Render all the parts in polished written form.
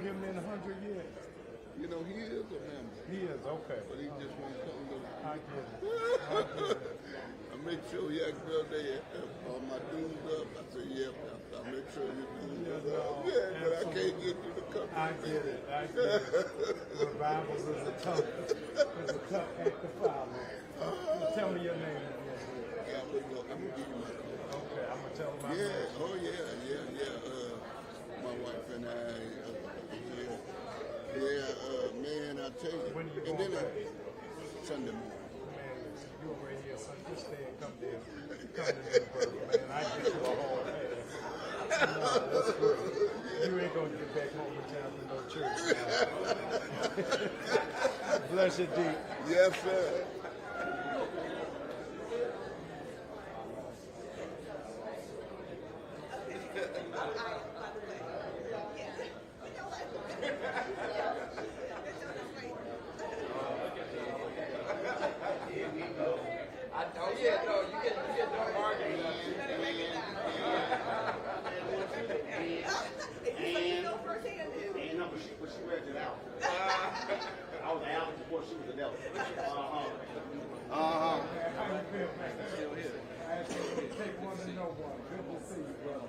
put him in 100 years? You know, he is a member. He is, okay. But he just won't come to I get it. I make sure he asked me there, are my dues up? I said, yeah, Pastor, I make sure your dues are up. Yeah, but I can't get you to come. I get it. Revivals is a tough act to follow. Tell me your name again. I'm going to give you my call. Okay, I'm going to tell him my name. Yeah, oh yeah. My wife and I, man, I tell you. When are you and going then back? Sunday morning. Man, you already here, son. Just stay and come there. Come to Newburgh, man. I get you a whole pass. No, that's great. You ain't going to get back home in time for no church now. Bless you, D. Yes, sir. I was an alpha before she was a delta. Take one to know one. Good to see you, brother.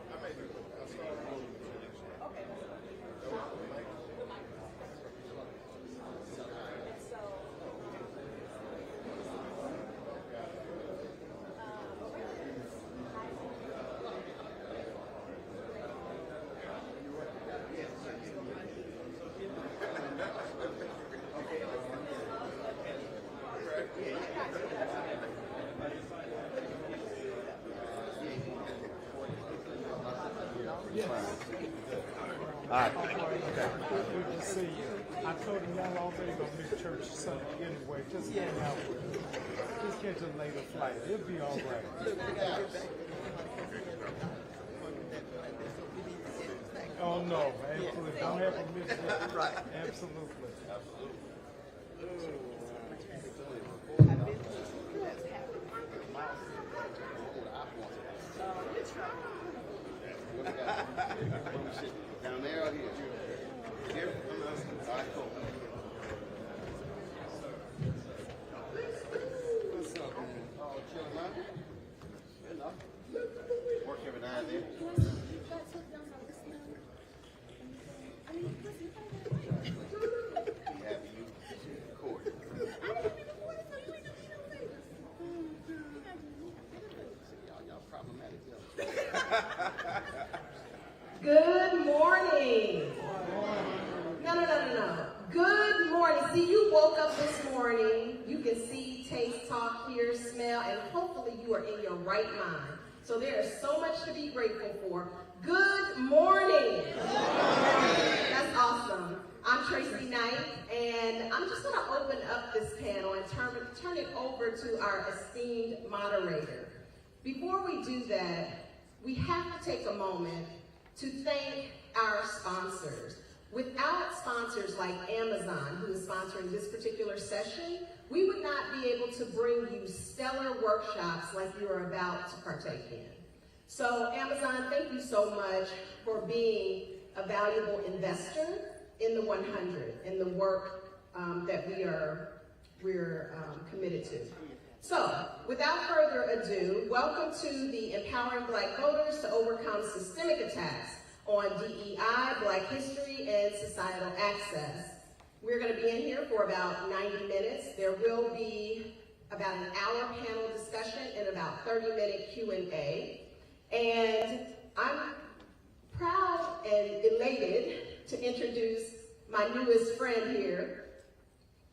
Good to see you. I told him y'all already gonna miss church Sunday anyway. Just hang out with him. Just catch a later flight. It'll be all right. Oh no, absolutely. Don't have to miss that. Right. Absolutely. Down there or here? Here? All right, cool. What's up, man? Oh, chill, man. You know. Work every now and then. Be happy you recorded. Y'all problematic, yo. Good morning. No. Good morning. See, you woke up this morning. You can see, taste, talk, hear, smell, and hopefully you are in your right mind. So there is so much to be grateful for. Good morning. That's awesome. I'm Tracy Knight, and I'm just going to open up this panel and turn it over to our esteemed moderator. Before we do that, we have to take a moment to thank our sponsors. Without sponsors like Amazon, who is sponsoring this particular session, we would not be able to bring you stellar workshops like you are about to partake in. So Amazon, thank you so much for being a valuable investor in the 100, in the work that we're committed to. So, without further ado, welcome to the Empowering Black Voters to Overcome Systemic Attacks on DEI, Black History, and Societal Access. We're going to be in here for about 90 minutes. There will be about an hour panel discussion and about 30-minute Q&A. And I'm proud and elated to introduce my newest friend here,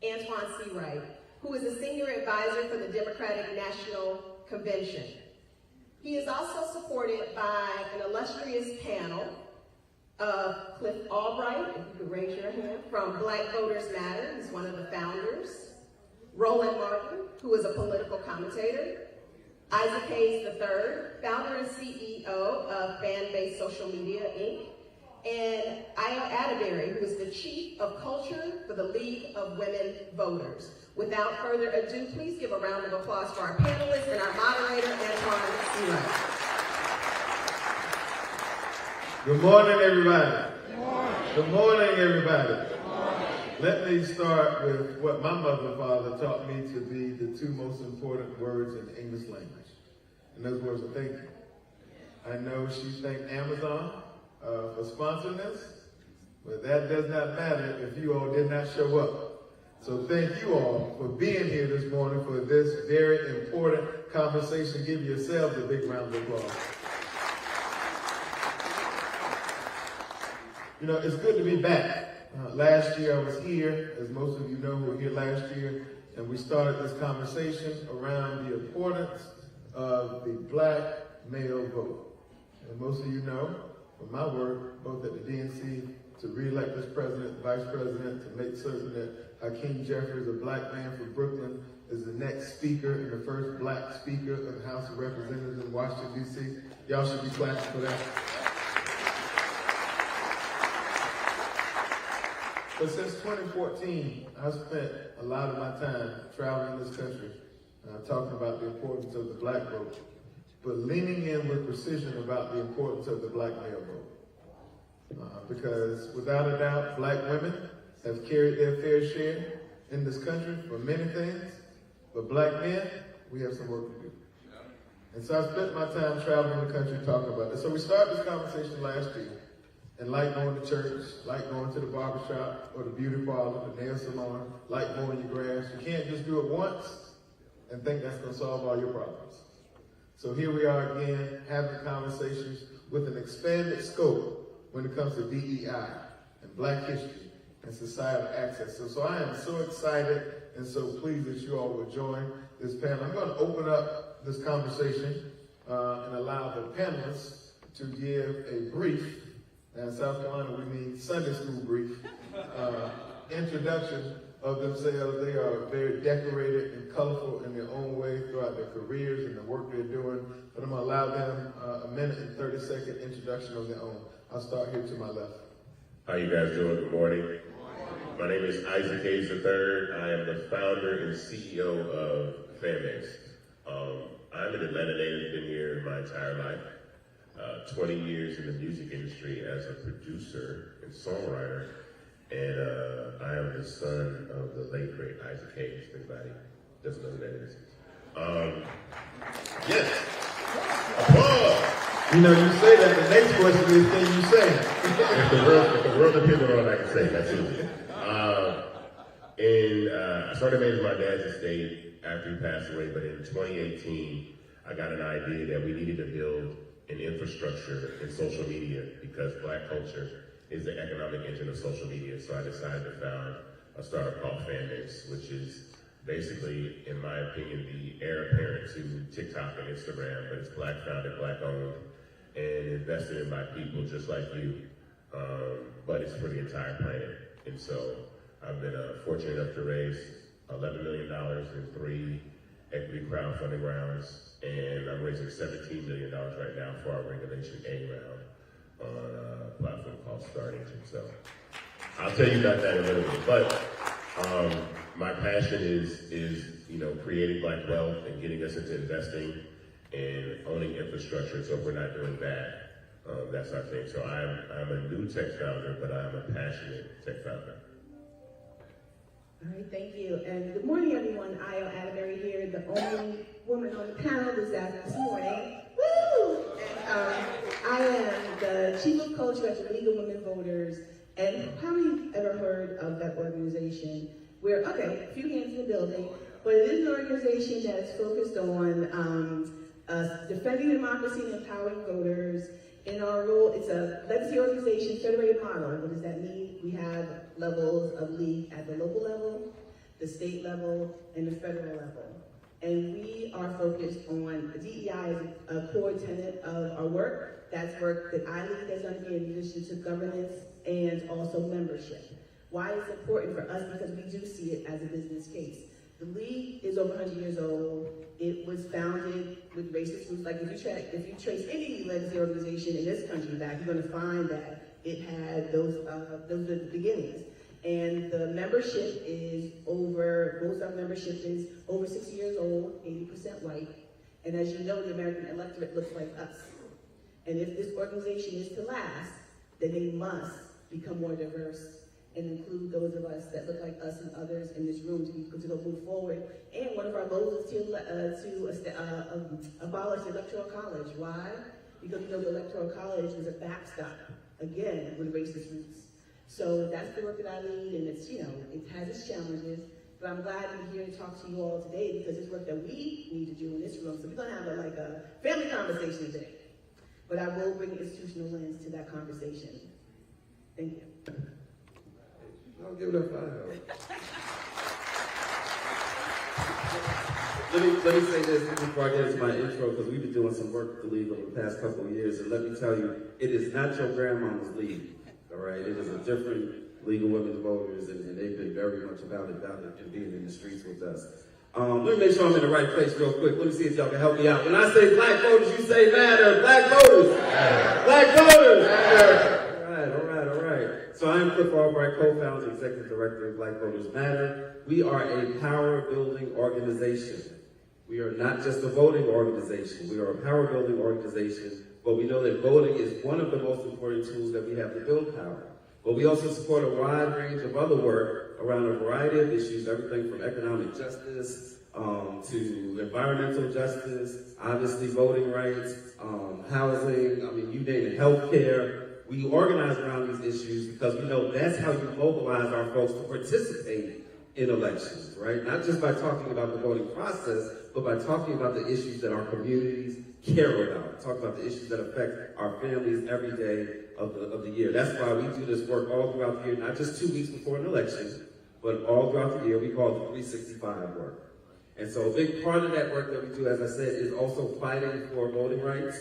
Antoine Seawright, who is a senior advisor for the Democratic National Convention. He is also supported by an illustrious panel of Cliff Albright, if you could raise your hand, from Black Voters Matter, he's one of the founders, Roland Martin, who is a political commentator, Isaac Hayes III, founder and CEO of Fan-Based Social Media, Inc., and Io Atterbury, who is the Chief of Culture for the League of Women Voters. Without further ado, please give a round of applause for our panelists and our moderator, Antoine Seawright. Good morning, everybody. Good morning. Good morning, everybody. Let me start with what my mother and father taught me to be the two most important words in the English language. And those words are thank you. I know she thanked Amazon for sponsoring this, but that does not matter if you all did not show up. So thank you all for being here this morning for this very important conversation. Give yourselves a big round of applause. You know, it's good to be back. Last year I was here, as most of you know who were here last year, and we started this conversation around the importance of the black male vote. And most of you know from my work, both at the DNC, to re-elect this president, vice president, to make certain that Hakeem Jeffries, a black man from Brooklyn, is the next speaker and the first black speaker of the House of Representatives in Washington, D.C. Y'all should be clapping for that. But since 2014, I've spent a lot of my time traveling this country, talking about the importance of the black vote, but leaning in with precision about the importance of the black male vote. Because without a doubt, black women have carried their fair share in this country for many things, but black men, we have some work to do. And so I spent my time traveling the country talking about this. So we started this conversation last year. And like going to church, like going to the barbershop or the beauty parlor, the nail salon, like mowing your grass, you can't just do it once and think that's going to solve all your problems. So here we are again, having conversations with an expanded scope when it comes to DEI and black history and societal access. So I am so excited and so pleased that you all will join this panel. I'm going to open up this conversation and allow the panelists to give a brief. Now in South Carolina, we mean Sunday school brief, introduction of themselves. They are very decorated and colorful in their own way throughout their careers and the work they're doing. But I'm going to allow them a minute and 30-second introduction of their own. I'll start here to my left. How you guys doing? Good morning. My name is Isaac Hayes III. I am the founder and CEO of Fanbase. I'm an Atlanta native, been here my entire life. 20 years in the music industry as a producer and songwriter, and I am the son of the late great Isaac Hayes. If anybody doesn't know who that is. Yes. Applause. You know, you say that, the next question is, can you say? If the world depends on what I can say, that's easy. I started managing my dad's estate after he passed away, but in 2018, I got an idea that we needed to build an infrastructure in social media because black culture is the economic engine of social media. So I decided to found a startup called Fanbase, which is basically, in my opinion, the heir apparent to TikTok and Instagram, but it's black founded, black owned, and invested in by people just like you, but it's for the entire planet. And so I've been fortunate enough to raise $11 million in 3 equity crowdfunding rounds, and I'm raising $17 million right now for our Regulation A round on a platform called Start Engine. So I'll tell you about that in a little bit. But my passion is creating black wealth and getting us into investing and owning infrastructure. So if we're not doing that, that's our thing. So I'm a new tech founder, but I'm a passionate tech founder. All right, thank you. And good morning, everyone. Ayo Atterbury here, the only woman on the panel this morning. Woo! And I am the chief of culture at the League of Women Voters. And how many ever heard of that organization? A few hands in the building, but it is an organization that is focused on defending democracy and empowering voters. In our role, it's a legacy organization, federated model. What does that mean? We have levels of league at the local level, the state level, and the federal level. And we are focused on DEI as a core tenet of our work. That's work that I lead as under in addition to governance and also membership. Why it's important for us? Because we do see it as a business case. The league is over 100 years old. It was founded with racist roots. Like if you trace any legacy organization in this country back, you're going to find that it had those are the beginnings. And the membership is most of our membership is over 60 years old, 80% white. And as you know, the American electorate looks like us. And if this organization is to last, then they must become more diverse and include those of us that look like us and others in this room to go move forward. And one of our goals is to abolish the Electoral College. Why? Because we know the Electoral College is a backstop, again, with racist roots. So that's the work that I lead, and it's, it has its challenges, but I'm glad to be here to talk to you all today because it's work that we need to do in this room. So we're gonna have a family conversation today, but I will bring an institutional lens to that conversation. Thank you. Don't give it a fire. Let me say this before I get into my intro, because we've been doing some work with the league over the past couple of years, and let me tell you, it is not your grandmama's league, all right? It is a different League of Women Voters, and they've been very much about it and being in the streets with us. Let me make sure I'm in the right place real quick. Let me see if y'all can help me out. When I say black voters, you say matter. Black voters. Matter. Black voters. Matter. All right. So I'm Cliff Albright, co-founder and executive director of Black Voters Matter. We are a power-building organization. We are not just a voting organization. We are a power-building organization, but we know that voting is one of the most important tools that we have to build power. But we also support a wide range of other work around a variety of issues, everything from economic justice to environmental justice, obviously voting rights, housing, you name it, healthcare. We organize around these issues because we know that's how you mobilize our folks to participate in elections, right? Not just by talking about the voting process, but by talking about the issues that our communities care about, talk about the issues that affect our families every day of the year. That's why we do this work all throughout the year, not just 2 weeks before an election, but all throughout the year. We call it the 365 work. And so a big part of that work that we do, as I said, is also fighting for voting rights.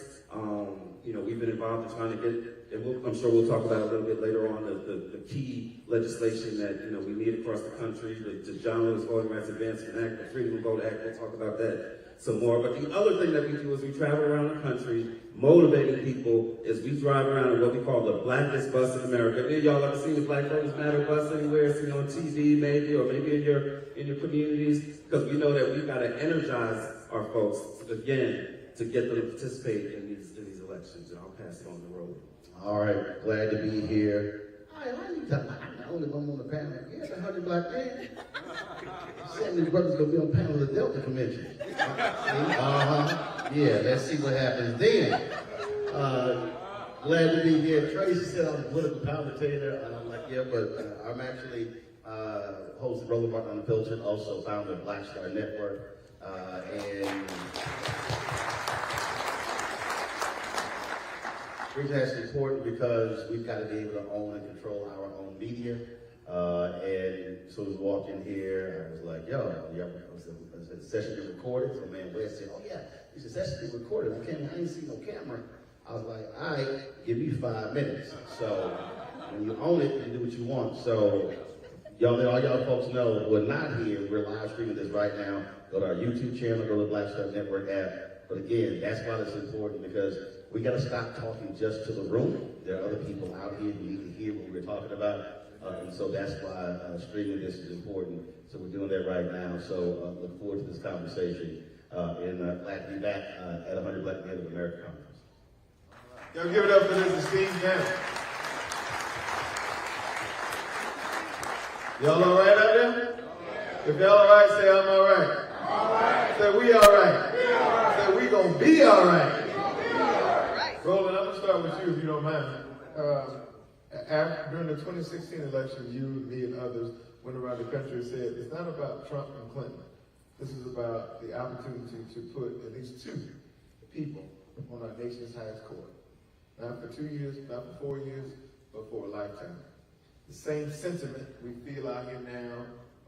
We've been involved in trying to get, and I'm sure we'll talk about a little bit later on, the key legislation that, we need across the country, the John Lewis Voting Rights Advancement Act, the Freedom to Vote Act. We'll talk about that some more. But the other thing that we do is we travel around the country motivating people as we drive around in what we call the blackest bus in America. Any of y'all ever seen the Black Voters Matter bus anywhere? Seen it on TV maybe, or maybe in your communities? Because we know that we've got to energize our folks again to get them to participate in these elections. And I'll pass it on the road. All right, glad to be here. I'm the only one on the panel. Yeah, the 100 Black men. 70 brothers gonna be on panel of the Delta Convention. Yeah, let's see what happens then. Glad to be here. Tracy said I'm a political commentator, and I'm like, yeah, but I'm actually host of Roland Martin Unfiltered, also founder of Black Star Network, and the reason that's important because we've got to be able to own and control our own media. And so as we walked in here, I was like, was the session been recorded? So man West said, oh yeah, it's a session been recorded. I ain't see no camera. I was like, all right, give me 5 minutes. So when you own it, you do what you want. So all y'all folks know we're not here. We're live streaming this right now. Go to our YouTube channel, go to the Black Star Network app. But again, that's why it's important, because we got to stop talking just to the room. There are other people out here who need to hear what we're talking about. And so that's why streaming this is important. So we're doing that right now. So look forward to this conversation. And glad to be back at 100 Black Men of America Conference. Y'all give it up for this esteemed panel. Y'all all right out there? If y'all all right, say I'm all right. All right. Say we all right. We all right. Say we gonna be all right. Roland, I'm gonna start with you if you don't mind. During the 2016 election, you, me, and others went around the country and said, it's not about Trump and Clinton. This is about the opportunity to put at least 2 people on our nation's highest court. Not for 2 years, not for 4 years, but for a lifetime. The same sentiment we feel out here now,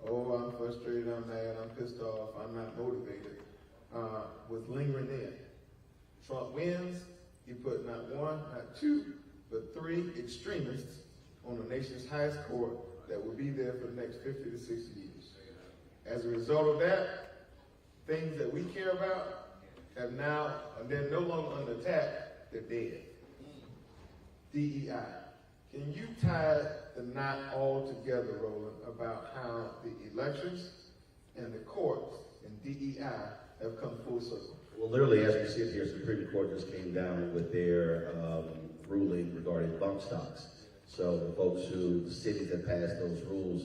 oh, I'm frustrated, I'm mad, I'm pissed off, I'm not motivated, was lingering in. Trump wins, he put not 1, not 2, but 3 extremists on the nation's highest court that will be there for the next 50 to 60 years. As a result of that, things that we care about have now, and they're no longer under attack, they're dead. DEI. Can you tie the knot all together, Roland, about how the elections and the courts and DEI have come full circle? Well, literally, as we sit here, Supreme Court just came down with their ruling regarding bump stocks. So the folks the cities that passed those rules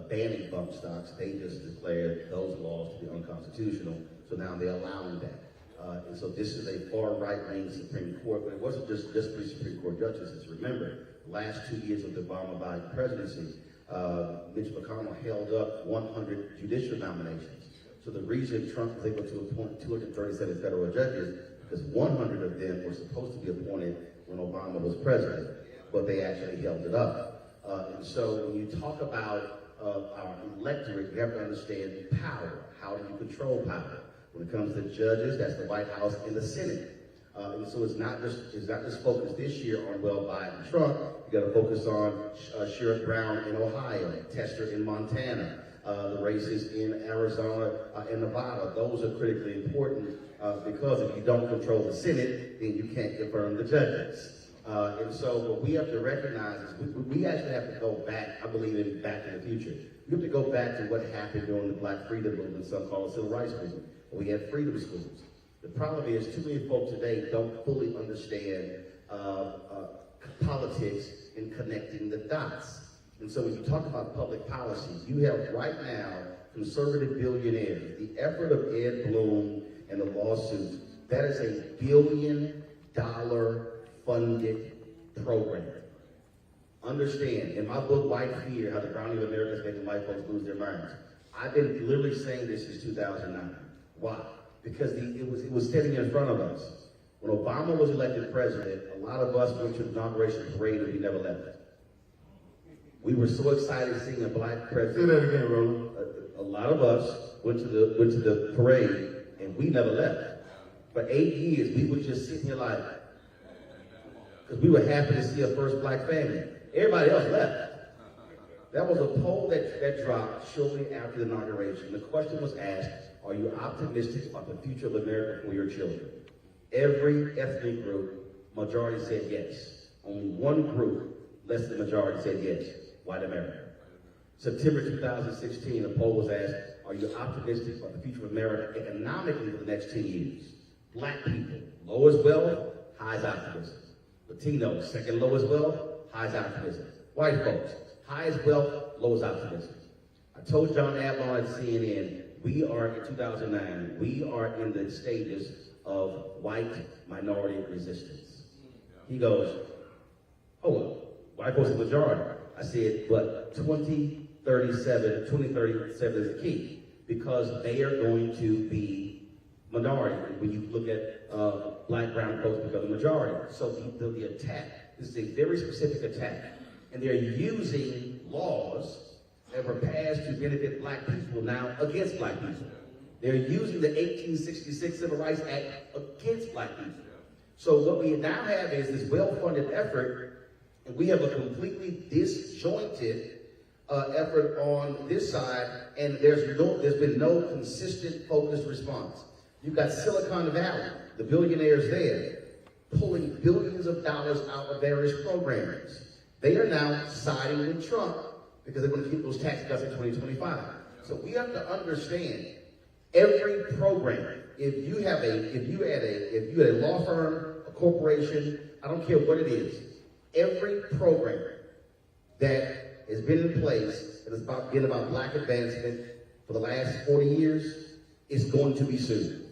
banning bump stocks, they just declared those laws to be unconstitutional. So now they're allowing that. And so this is a far right-wing Supreme Court, but it wasn't just 3 Supreme Court justices. Remember, the last 2 years of the Obama-Biden presidency, Mitch McConnell held up 100 judicial nominations. So the reason Trump was able to appoint 237 federal judges, because 100 of them were supposed to be appointed when Obama was president, but they actually held it up. And so when you talk about our electorate, you have to understand power. How do you control power? When it comes to judges, that's the White House and the Senate. And so it's not just focused this year on, well, Biden, Trump. You got to focus on Sherrod Brown in Ohio, Tester in Montana, the races in Arizona and Nevada. Those are critically important because if you don't control the Senate, then you can't confirm the judges. And so what we have to recognize is we actually have to go back, I believe in back in the future. We have to go back to what happened during the Black Freedom Movement, some call it Civil Rights Movement. We had freedom schools. The problem is too many folks today don't fully understand politics and connecting the dots. And so when you talk about public policy, you have right now conservative billionaires. The effort of Ed Blum and the lawsuits, that is a $1 billion funded program. Understand, in my book, White Fear, How the Browning of America is Making White Folks Lose Their Minds, I've been literally saying this since 2009. Why? Because it was sitting in front of us. When Obama was elected president, a lot of us went to the inauguration parade and we never left. We were so excited seeing a black president. Say that again, Roland. A lot of us went to the parade and we never left. For 8 years, we were just sitting here like, because we were happy to see our first black family. Everybody else left. That was a poll that dropped shortly after the inauguration. The question was asked, are you optimistic about the future of America for your children? Every ethnic group, majority said yes. Only one group, less than the majority, said yes, white America. September 2016, a poll was asked, are you optimistic about the future of America economically for the next 10 years? Black people, lowest wealth, highest optimism. Latinos, second lowest wealth, highest optimism. White folks, highest wealth, lowest optimism. I told John Adlon at CNN, we are, in 2009, we are in the stages of white minority resistance. He goes, hold up, white folks are the majority. I said, but 2037 is the key, because they are going to be minority. When you look at black, brown folks become the majority. So the attack, this is a very specific attack. And they're using laws that were passed to benefit black people now against black people. They're using the 1866 Civil Rights Act against black people. So what we now have is this well-funded effort, and we have a completely disjointed effort on this side, and there's been no consistent, focused response. You've got Silicon Valley, the billionaires there, pulling billions of dollars out of various programs. They are now siding with Trump because they want to keep those tax cuts in 2025. So we have to understand every program. If you had a law firm, a corporation, I don't care what it is, every program that has been in place that has been about black advancement for the last 40 years is going to be sued.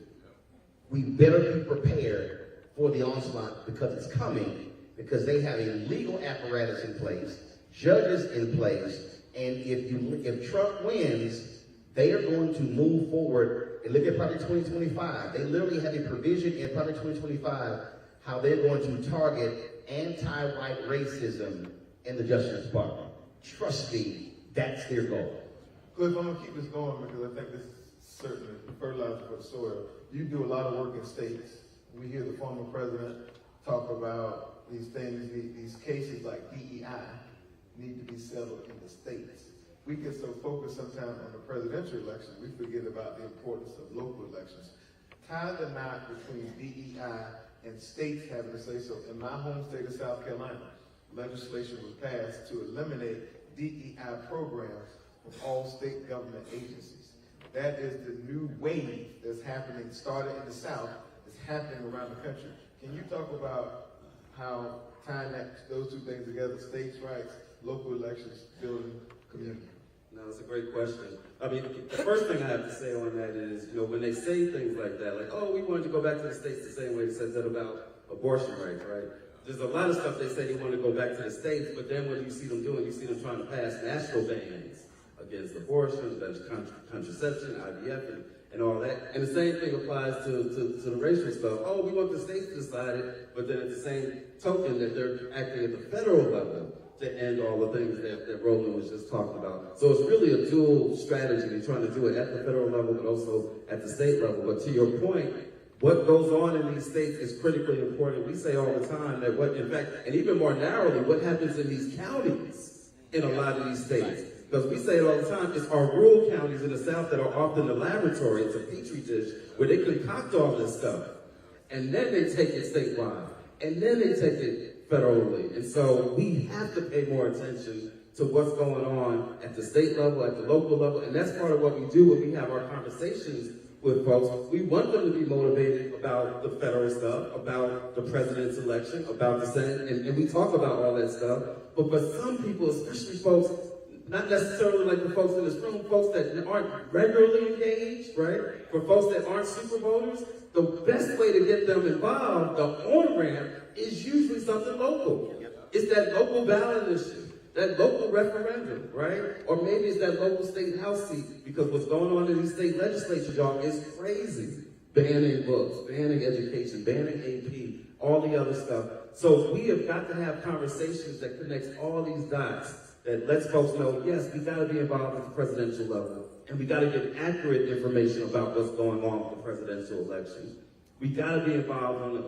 We better be prepared for the onslaught because it's coming, because they have a legal apparatus in place, judges in place, and if Trump wins, they are going to move forward and look at Project 2025. They literally have a provision in Project 2025 how they're going to target anti-white racism in the Justice Department. Trust me, that's their goal. Cliff, I'm going to keep this going because I think this is certainly fertilizer for the soil. You do a lot of work in states. We hear the former president talk about these things, these cases like DEI need to be settled in the states. We get so focused sometimes on the presidential election, we forget about the importance of local elections. Tie the knot between DEI and states having to say so. In my home state of South Carolina, legislation was passed to eliminate DEI programs from all state government agencies. That is the new wave that's happening, started in the South, is happening around the country. Can you talk about how tying those two things together, states' rights, local elections, building community? No, it's a great question. I mean, the first thing I have to say on that is, when they say things like that, like, oh, we wanted to go back to the states the same way they said that about abortion rights, right? There's a lot of stuff they say they want to go back to the states, but then what you see them doing, you see them trying to pass national bans against abortion, against contraception, IVF, and all that. And the same thing applies to the racial stuff. Oh, we want the states to decide it, but then at the same token that they're acting at the federal level to end all the things that Roland was just talking about. So it's really a dual strategy. They're trying to do it at the federal level, but also at the state level. But to your point, what goes on in these states is critically important. We say all the time that in fact, and even more narrowly, what happens in these counties in a lot of these states. Because we say it all the time, it's our rural counties in the South that are often the laboratory. It's a petri dish where they concoct all this stuff. And then they take it statewide. And then they take it federally. And so we have to pay more attention to what's going on at the state level, at the local level. And that's part of what we do when we have our conversations with folks. We want them to be motivated about the federal stuff, about the president's election, about the Senate, and we talk about all that stuff. But for some people, especially folks, not necessarily like the folks in this room, folks that aren't regularly engaged, right? For folks that aren't super voters, the best way to get them involved, the on-ramp, is usually something local. It's that local ballot issue, that local referendum, right? Or maybe it's that local state house seat, because what's going on in these state legislatures, y'all, is crazy. Banning books, banning education, banning AP, all the other stuff. So we have got to have conversations that connects all these dots, that lets folks know, yes, we got to be involved at the presidential level, and we got to get accurate information about what's going on with the presidential election. We got to be involved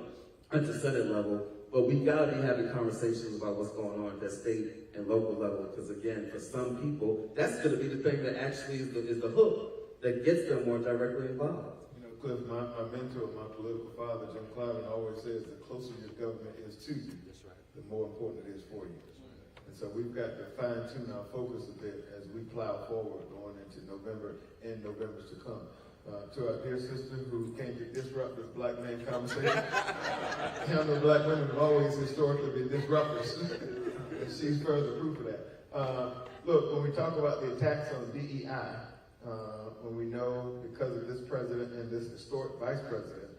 at the Senate level, but we got to be having conversations about what's going on at the state and local level, because again, for some people, that's going to be the thing that actually is the hook that gets them more directly involved. Cliff, my mentor, my political father, Jim Clyburn, always says the closer your government is to you, the more important it is for you. And so we've got to fine-tune our focus a bit as we plow forward going into November and Novembers to come. To our dear sister who came to disrupt this black man conversation. I know black women have always historically been disruptors. And she's further proof of that. Look, when we talk about the attacks on DEI, when we know because of this president and this historic vice president,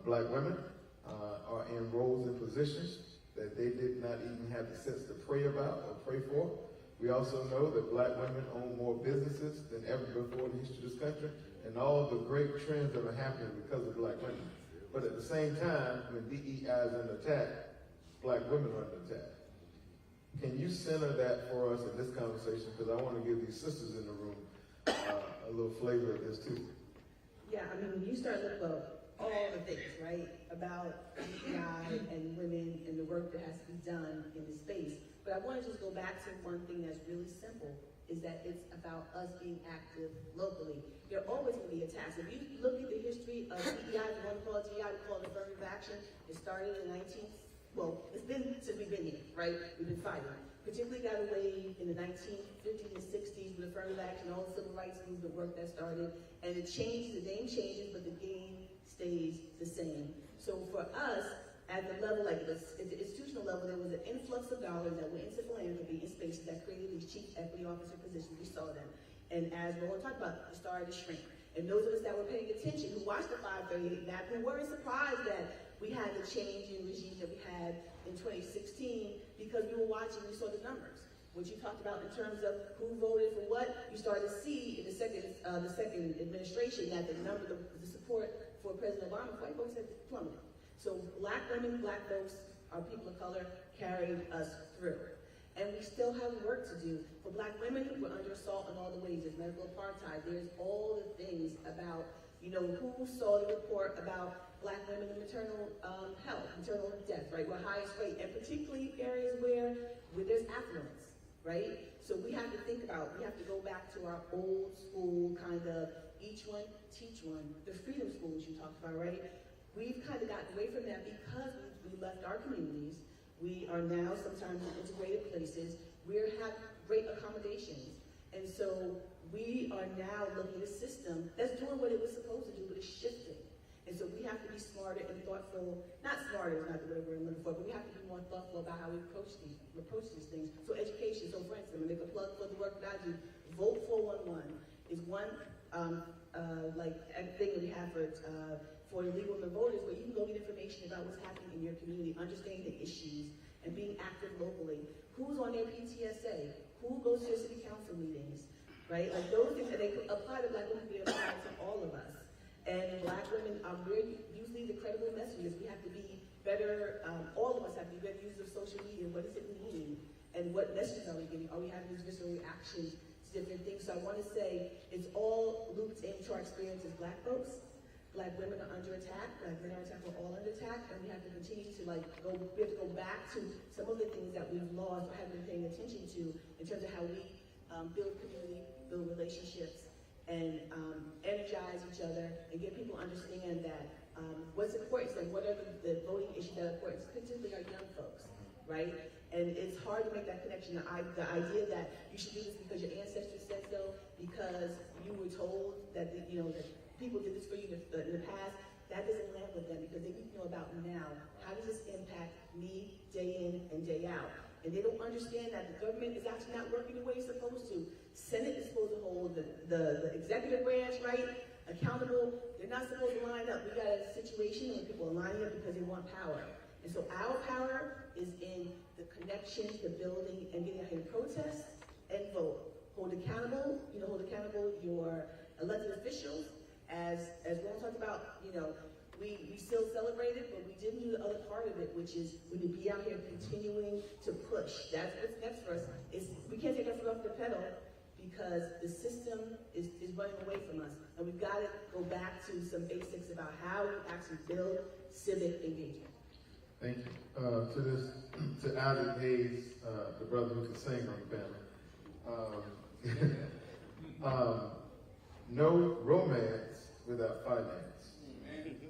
black women are in roles and positions that they did not even have the sense to pray about or pray for. We also know that black women own more businesses than ever before in the history of this country, and all the great trends that are happening because of black women. But at the same time, when DEI is under attack, black women are under attack. Can you center that for us in this conversation? Because I want to give these sisters in the room a little flavor of this too. Yeah, I mean, when you start looking at all the things, right, about DEI and women and the work that has to be done in this space, but I want to just go back to one thing that's really simple, is that it's about us being active locally. There are always going to be attacks. If you look at the history of DEI, we want to call it DEI, we call it affirmative action. It started in the it's been since we've been here, right? We've been fighting. Particularly got away in the 1950s and 60s with affirmative action, all the civil rights movement work that started, and it changes, the name changes, but the game stays the same. So for us, at the level, like at the institutional level, there was an influx of dollars that went into philanthropy in spaces that created these chief equity officer positions. We saw them. And as Roland talked about, it started to shrink. And those of us that were paying attention, who watched the 538 map, who weren't surprised that we had the change in regime that we had in 2016, because we were watching, we saw the numbers. What you talked about in terms of who voted for what, you started to see in the second administration that the support for President Obama, white folks had plummeted. So black women, black folks, our people of color carried us through. And we still have work to do. For black women, we're under assault in all the ways. There's medical apartheid. There's all the things about, who saw the report about black women and maternal health, maternal death, right? We're highest rate, and particularly areas where there's affluence, right? So we have to think about, we have to go back to our old school kind of each one, teach one, the freedom schools you talked about, right? We've kind of gotten away from that because we left our communities. We are now sometimes in integrated places. We have great accommodations. And so we are now looking at a system that's doing what it was supposed to do, but it's shifting. And so we have to be smarter and thoughtful, not smarter is not the word we're looking for, but we have to be more thoughtful about how we approach these things. So education, so for instance, I'm gonna make a plug for the work that I do. Vote 411 is one thing that we have for the League of Women Voters, where you can go get information about what's happening in your community, understanding the issues, and being active locally. Who's on their PTSA? Who goes to their city council meetings? Right? Like those things, and they apply to Black women, they apply to all of us. And Black women are usually the credible messengers. We have to be better, all of us have to be better users of social media. What does it mean? And what messages are we giving? Are we having these visceral reactions to different things? So I want to say it's all looped into our experience as Black folks. Black women are under attack. Black men are under attack. We're all under attack. And we have to continue to we have to go back to some of the things that we've lost or haven't been paying attention to in terms of how we build community, build relationships, and energize each other, and get people to understand that what's important is like what are the voting issues that are important, particularly our young folks, right? And it's hard to make that connection. The idea that you should do this because your ancestors said so, because you were told that that people did this for you in the past, that doesn't land with them because they need to know about now. How does this impact me day in and day out? And they don't understand that the government is actually not working the way it's supposed to. Senate is supposed to hold the executive branch, right, accountable. They're not supposed to line up. We got a situation where people are lining up because they want power. And so our power is in the connection, the building, and getting out here to protest and vote. Hold accountable your elected officials. As Ron talked about, we still celebrated, but we didn't do the other part of it, which is we need to be out here continuing to push. That's what's next for us. We can't take our foot off the pedal because the system is running away from us. And we've got to go back to some basics about how we actually build civic engagement. Thank you. To Alden Hayes, the brother who can sing on the panel. No romance without finance.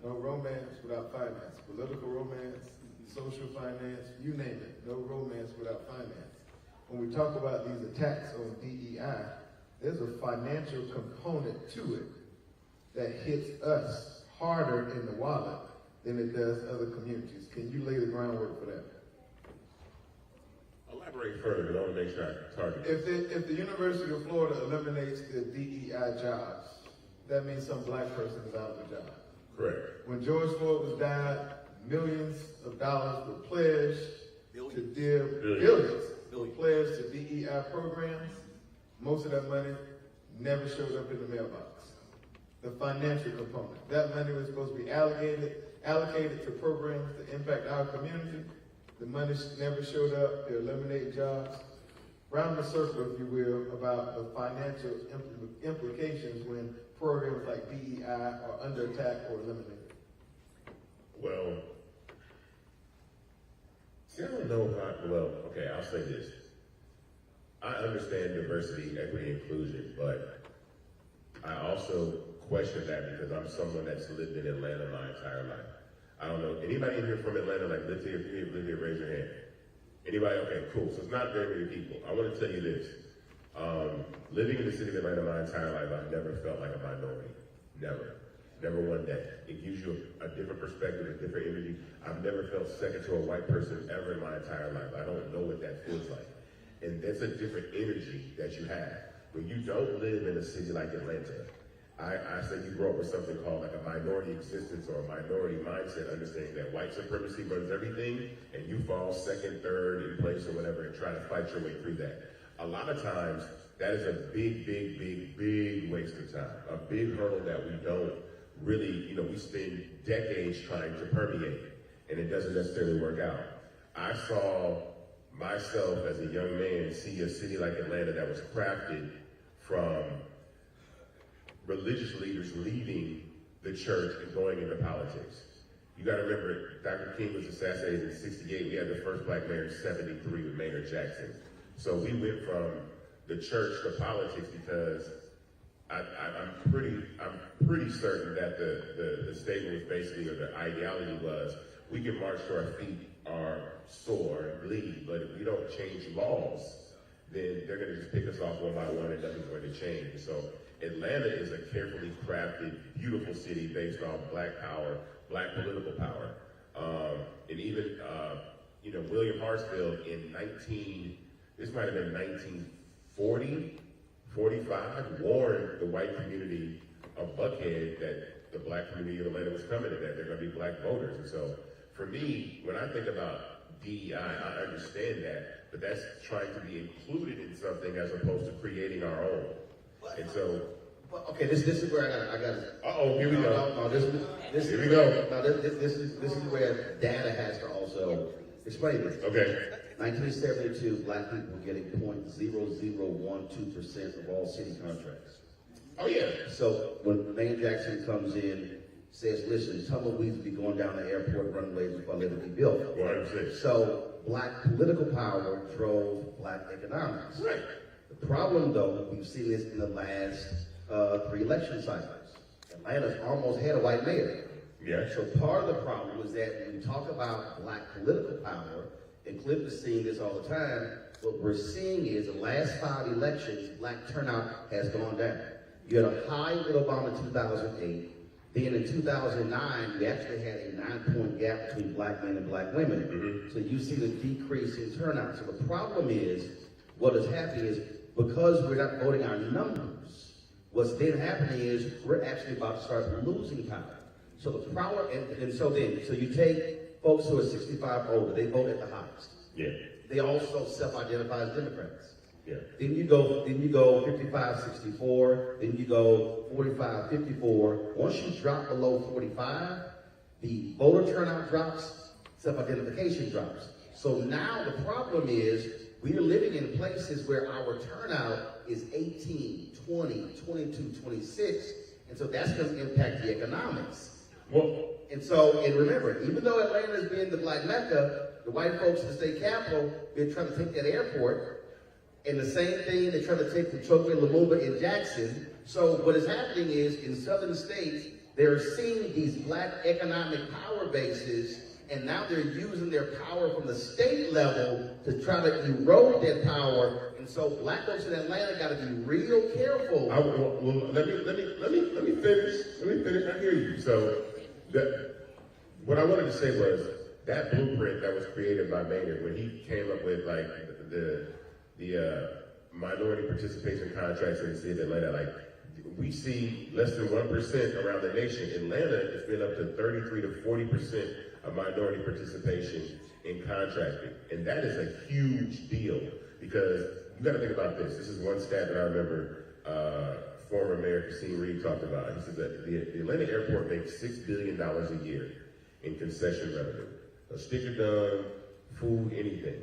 No romance without finance. Political romance, social finance, you name it. No romance without finance. When we talk about these attacks on DEI, there's a financial component to it that hits us harder in the wallet than it does other communities. Can you lay the groundwork for that? Elaborate further, because I want to make sure I target. If the University of Florida eliminates the DEI jobs, that means some Black person is out of the job. Correct. When George Floyd was died, millions of dollars were pledged to billions were pledged to DEI programs. Most of that money never showed up in the mailbox. The financial component. That money was supposed to be allocated to programs that impact our community. The money never showed up. They eliminated jobs. Round the circle, if you will, about the financial implications when programs like DEI are under attack or eliminated. Well, see, I don't know okay, I'll say this. I understand diversity, equity, inclusion, but I also question that because I'm someone that's lived in Atlanta my entire life. I don't know, anybody in here from Atlanta, like live here, raise your hand. Anybody? Okay, cool. So it's not very many people. I want to tell you this. Living in the city of Atlanta my entire life, I've never felt like a minority. Never. Never one day. It gives you a different perspective, a different energy. I've never felt second to a white person ever in my entire life. I don't know what that feels like. And that's a different energy that you have. When you don't live in a city like Atlanta, I say you grow up with something called like a minority existence or a minority mindset, understanding that white supremacy runs everything, and you fall second, third in place or whatever, and try to fight your way through that. A lot of times, that is a big waste of time, a big hurdle that we don't really, we spend decades trying to permeate, and it doesn't necessarily work out. I saw myself as a young man see a city like Atlanta that was crafted from religious leaders leaving the church and going into politics. You gotta remember, Dr. King was assassinated in '68. We had the first Black mayor in '73 with Maynard Jackson. So we went from the church to politics because I'm pretty certain that the statement was basically, or the ideology was, we can march to our feet or soar and bleed, but if we don't change laws, then they're going to just pick us off one by one and nothing's going to change. And so Atlanta is a carefully crafted, beautiful city based on black power, black political power. And even, William Hartsfield in this might have been 1940, 45, warned the white community of Buckhead that the black community of Atlanta was coming, and that they're going to be black voters. And so for me, when I think about DEI, I understand that, but that's trying to be included in something as opposed to creating our own. And so, okay, this is where I got. Here we go. No, this Here we go. No, this is where data has to also explain this. Okay. 1972, black people were getting 0.0012% of all city contracts. Oh yeah. So when Mayor Jackson comes in, says, listen, tumbleweeds will be going down the airport runways before they be built. 100%. So black political power drove black economics. Right. The problem, though, we've seen this in the last 3 election cycles. Atlanta's almost had a white mayor. Yeah. So part of the problem is that when we talk about black political power, and Cliff is seeing this all the time, what we're seeing is the last 5 elections, black turnout has gone down. You had a high with Obama in 2008. Then in 2009, we actually had a 9-point gap between black men and black women. Mm-hmm. So you see the decrease in turnout. So the problem is, what is happening is, because we're not voting our numbers, what's then happening is we're actually about to start losing power. So the power, so you take folks who are 65 older, they vote at the highest. Yeah. They also self-identify as Democrats. Yeah. Then you go 55, 64, then you go 45, 54. Once you drop below 45, the voter turnout drops, self-identification drops. So now the problem is we are living in places where our turnout is 18, 20, 22, 26, and so that's going to impact the economics. Well, And remember, even though Atlanta has been the black Mecca, the white folks in the state capitol, they're trying to take that airport. And the same thing, they're trying to take the Chokwe, Lumumba, and Jackson. So what is happening is, in southern states, they're seeing these black economic power bases, and now they're using their power from the state level to try to erode that power. And so black folks in Atlanta got to be real careful. let me finish. I hear you. So, what I wanted to say was that blueprint that was created by Maynard when he came up with like the minority participation contracts in the city of Atlanta, like we see less than 1% around the nation. Atlanta has been up to 33 to 40% of minority participation in contracting, and that is a huge deal because you got to think about this. This is one stat that I remember former Mayor Kasim Reed talked about. He said that the Atlanta airport makes $6 billion a year in concession revenue. A sticker done, food, anything.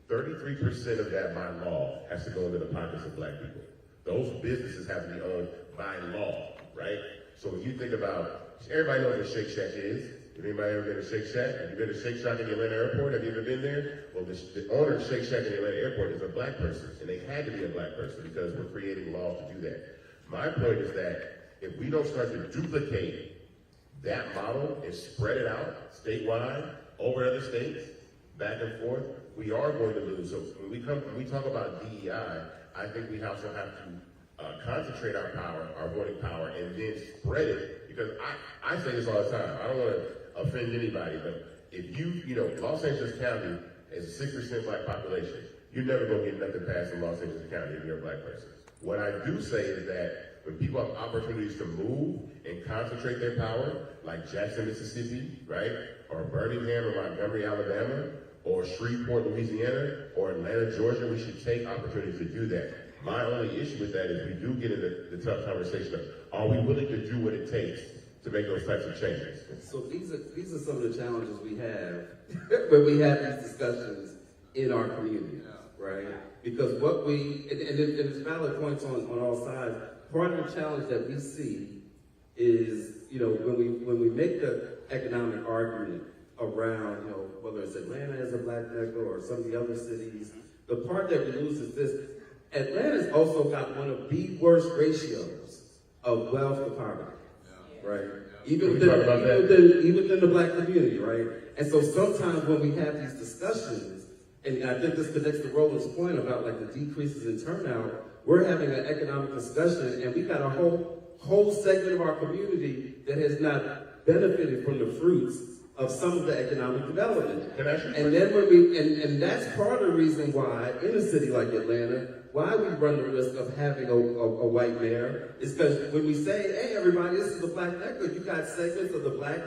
33% of that by law has to go into the pockets of black people. Those businesses have to be owned by law, right? So when you think about, everybody knows what Shake Shack is. Have anybody ever been to Shake Shack? Have you been to Shake Shack in the Atlanta airport? Have you ever been there? Well, the owner of Shake Shack in the Atlanta airport is a black person, and they had to be a black person because we're creating laws to do that. My point is that if we don't start to duplicate that model and spread it out statewide over other states, back and forth, we are going to lose. So when we talk about DEI, I think we also have to concentrate our power, our voting power, and then spread it. Because I say this all the time. I don't want to offend anybody, but if Los Angeles County is a 6% black population, you're never going to get nothing passed in Los Angeles County if you're a black person. What I do say is that when people have opportunities to move and concentrate their power, like Jackson, Mississippi, right? Or Birmingham or Montgomery, Alabama, or Shreveport, Louisiana, or Atlanta, Georgia, we should take opportunities to do that. My only issue with that is we do get into the tough conversation of, are we willing to do what it takes to make those types of changes? So these are some of the challenges we have when we have these discussions in our community, right? Because and it's valid points on all sides. Part of the challenge that we see is, when we make the economic argument around, whether it's Atlanta as a black Mecca or some of the other cities, the part that we lose is this: Atlanta's also got one of the worst ratios of wealth to poverty, right? Even within the black community, right? And so sometimes when we have these discussions, And I think this connects to Roland's point about like the decreases in turnout. We're having an economic discussion, and we got a whole segment of our community that has not benefited from the fruits of some of the economic development. And then and that's part of the reason why in a city like Atlanta, why we run the risk of having a white mayor is because when we say, hey everybody, this is the Black Mecca, you got segments of the Black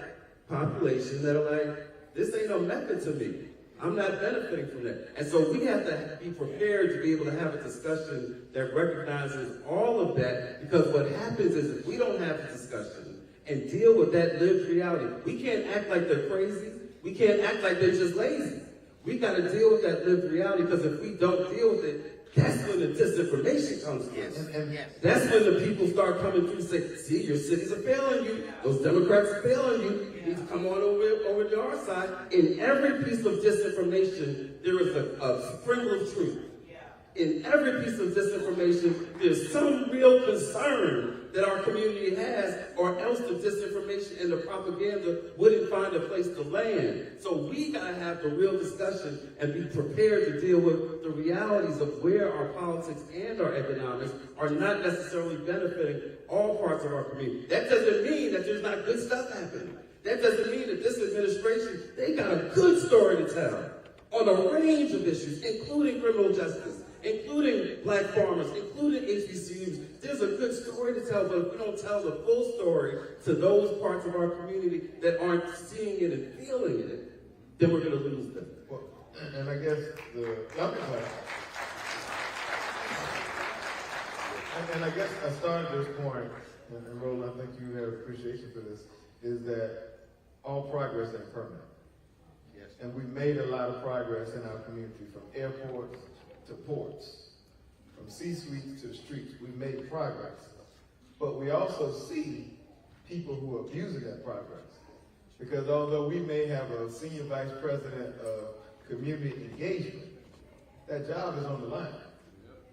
population that are like, this ain't no Mecca to me. I'm not benefiting from that. And so we have to be prepared to be able to have a discussion that recognizes all of that, because what happens is if we don't have a discussion and deal with that lived reality, we can't act like they're crazy. We can't act like they're just lazy. We got to deal with that lived reality, because if we don't deal with it, that's when the disinformation comes in. That's when the people start coming through and say, see, your cities are failing you. Those Democrats are failing you. You need to come on over to our side. In every piece of disinformation, there is a sprinkle of truth. In every piece of disinformation, there's some real concern that our community has, or else the disinformation and the propaganda wouldn't find a place to land. So we gotta have the real discussion and be prepared to deal with the realities of where our politics and our economics are not necessarily benefiting all parts of our community. That doesn't mean that there's not good stuff happening. That doesn't mean that this administration, they got a good story to tell on a range of issues, including criminal justice, including Black farmers, including HBCUs. There's a good story to tell, but if we don't tell the full story to those parts of our community that aren't seeing it and feeling it, then we're going to lose them. Well, and I guess and I guess I started this point, and Roland, I think you have appreciation for this, is that all progress ain't permanent. Yes. And we made a lot of progress in our community, from airports to ports, from C-suites to the streets. We made progress. But we also see people who are abusing that progress. Because although we may have a senior vice president of community engagement, that job is on the line.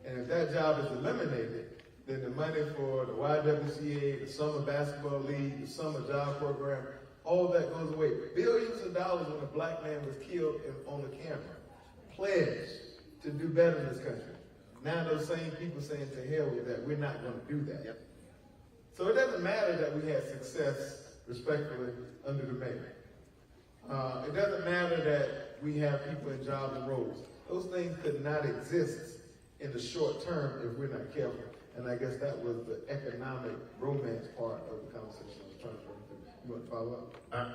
And if that job is eliminated, then the money for the YWCA, the Summer Basketball League, the Summer Job Program, all that goes away. Billions of dollars when a Black man was killed on the camera. Pledged to do better in this country. Now those same people saying, to hell with that, we're not going to do that. Yep. So it doesn't matter that we had success, respectfully, under the mayor. It doesn't matter that we have people in jobs and roles. Those things could not exist in the short term if we're not careful. And I guess that was the economic romance part of the conversation I was trying to bring through. You want to follow up?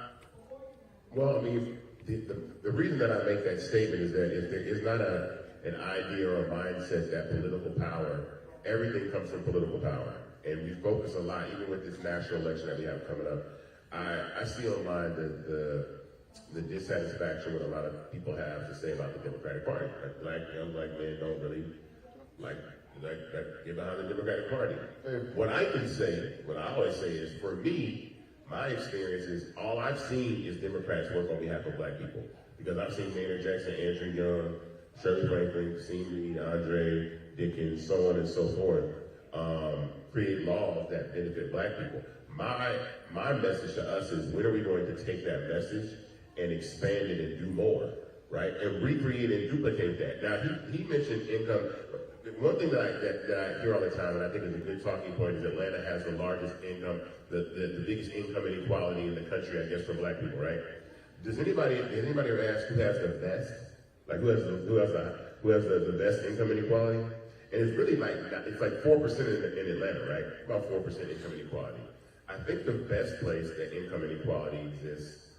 Well, I mean, the reason that I make that statement is that if there is not an idea or a mindset that political power, everything comes from political power. And we focus a lot, even with this national election that we have coming up. I see online the dissatisfaction what a lot of people have to say about the Democratic Party. Like young Black men don't really like get behind the Democratic Party. What I can say, what I always say is, for me, my experience is all I've seen is Democrats work on behalf of Black people. Because I've seen Maynard Jackson, Andrew Young, Shirley Franklin, Sean Reed, Andre Dickens, so on and so forth, create laws that benefit Black people. My message to us is, when are we going to take that message and expand it and do more, right? And recreate and duplicate that. Now, he mentioned income. One thing that I hear all the time, and I think is a good talking point, is Atlanta has the largest income, the biggest income inequality in the country, I guess, for Black people, right? Has anybody ever asked who has the best? Like who has the best income inequality? And it's really like 4% in Atlanta, right? About 4% income inequality. I think the best place that income inequality exists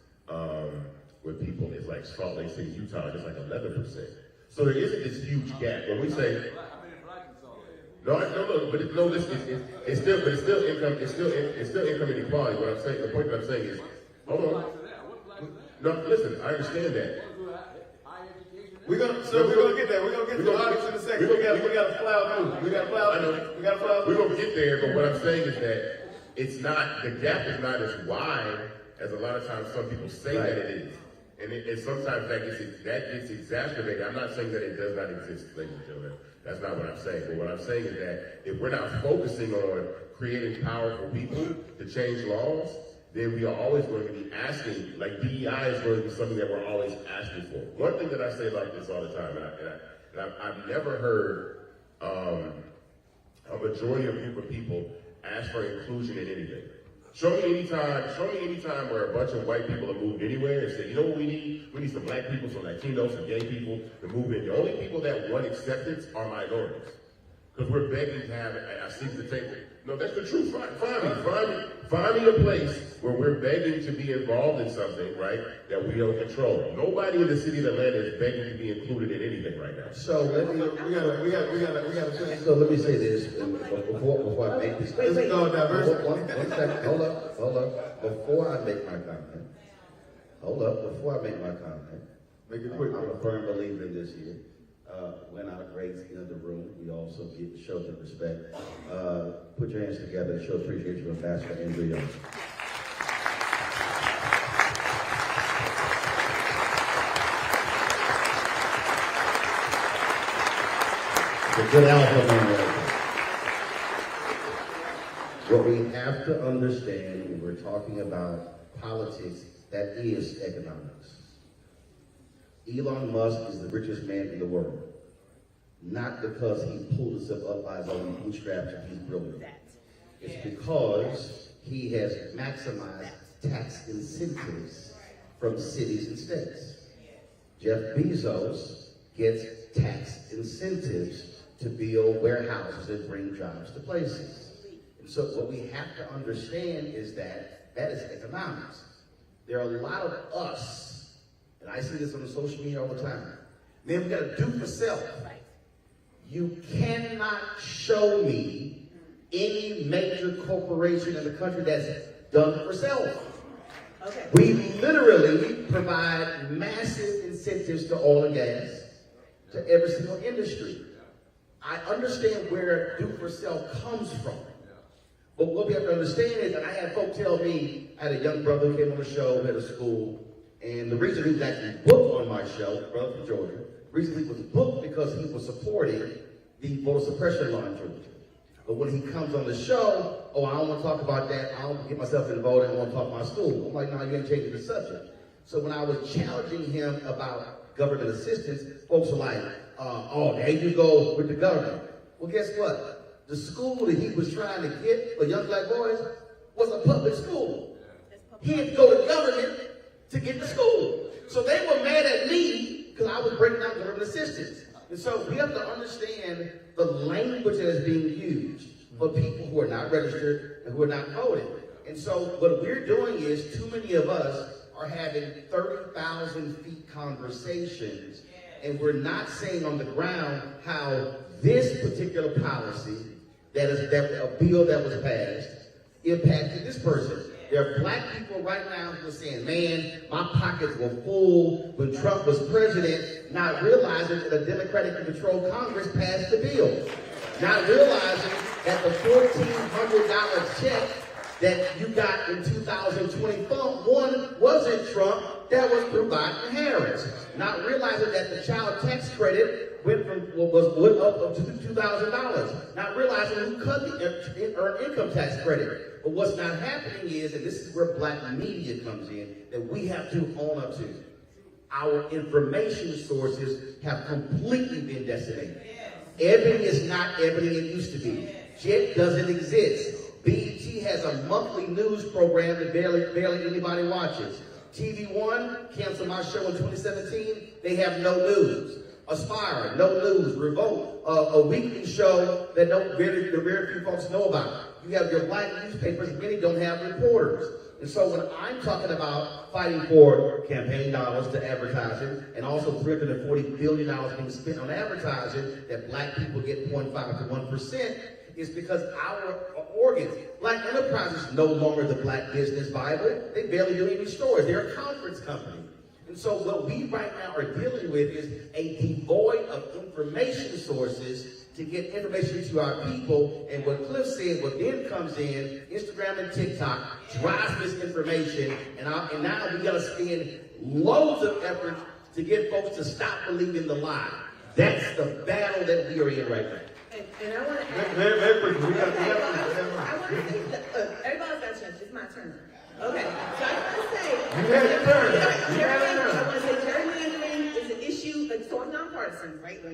with people is like Salt Lake City, Utah, just like 11%. So there isn't this huge gap. When we say it's still income inequality. What I'm saying, the point that I'm saying is, hold on. No, listen, I understand that. We're gonna get there. We're gonna get to the audience in a second. We got to plow through. We got to plow through. We're gonna get there, but what I'm saying is that it's not, the gap is not as wide as a lot of times some people say that it is. And sometimes that gets exacerbated. I'm not saying that it does not exist, ladies and gentlemen. That's not what I'm saying. But what I'm saying is that if we're not focusing on creating powerful people to change laws, then we are always going to be asking, like DEI is going to be something that we're always asking for. One thing that I say about this all the time, and I've never heard a majority of group of people ask for inclusion in anything. Show me any time where a bunch of white people have moved anywhere and said, you know what we need? We need some black people, some Latinos, some gay people to move in. The only people that want acceptance are minorities. Because we're begging to have a seat at the table. No, that's the truth. Find me a place where we're begging to be involved in something, right, that we don't control. Nobody in the city of Atlanta is begging to be included in anything right now. So let me, So let me say this before I make this. Let's go diversity. One second. Hold up. Before I make my comment. Make it quick. I'm a firm believer in this here. When our greats in the room, we also give show them respect. Put your hands together and show appreciation to Ambassador Andrew Young. The good alpha man right there. What we have to understand when we're talking about politics, that is economics. Elon Musk is the richest man in the world. Not because he pulled himself up by his own bootstraps and he's brilliant. It's because he has maximized tax incentives from cities and states. Jeff Bezos gets tax incentives to build warehouses and bring jobs to places. And so what we have to understand is that is economics. There are a lot of us, and I see this on the social media all the time. Man, we gotta do for self. You cannot show me any major corporation in the country that's done for self. Okay. We literally provide massive incentives to oil and gas, to every single industry. I understand where do for self comes from. But what we have to understand is that I had folk tell me, I had a young brother who came on the show at a school, and the reason he was actually booked on my show, brother from Georgia, the reason he was booked because he was supporting the voter suppression law in Georgia. But when he comes on the show, I don't want to talk about that, I don't get myself involved, I don't want to talk about my school. I'm like, no, you ain't changing the subject. So when I was challenging him about government assistance, folks are like, oh, there you go with the government. Well, guess what? The school that he was trying to get for young black boys was a public school. He had to go to government to get to school. So they were mad at me because I was breaking out government assistance. And so we have to understand the language that is being used for people who are not registered and who are not voting. And so what we're doing is too many of us are having 30,000 feet conversations, and we're not saying on the ground how this particular policy, that a bill that was passed, impacted this person. There are black people right now who are saying, man, my pockets were full when Trump was president, not realizing that a Democratically controlled Congress passed the bill. Not realizing that the $1,400 check that you got in 2021 wasn't Trump, that was through Biden Harris. Not realizing that the child tax credit went up to $2,000. Not realizing who cut the earned income tax credit. But what's not happening is, and this is where black media comes in, that we have to own up to. Our information sources have completely been decimated. Ebony is not Ebony it used to be. JET doesn't exist. BET has a monthly news program that barely anybody watches. TV One canceled my show in 2017. They have no news. Aspire, no news. Revolt, a weekly show that very few folks know about. You have your black newspapers, many don't have reporters. And so when I'm talking about fighting for campaign dollars to advertising, and also $340 billion being spent on advertising, that black people get 0.5 to 1%, is because our organs, Black Enterprise is no longer the Black Business Bible. They barely do any stores. They're a conference company. And so what we right now are dealing with is a devoid of information sources to get information to our people. And what Cliff said, what then comes in, Instagram and TikTok drives this information. And now we got to spend loads of effort to get folks to stop believing the lie. That's the battle that we are in right now. And I want to add, Very quickly, I want to say, everybody's got a chance. It's my turn. Okay, so I want to say, You had your turn. You had your turn. I want to say gerrymandering is an issue, like, so I'm nonpartisan, right?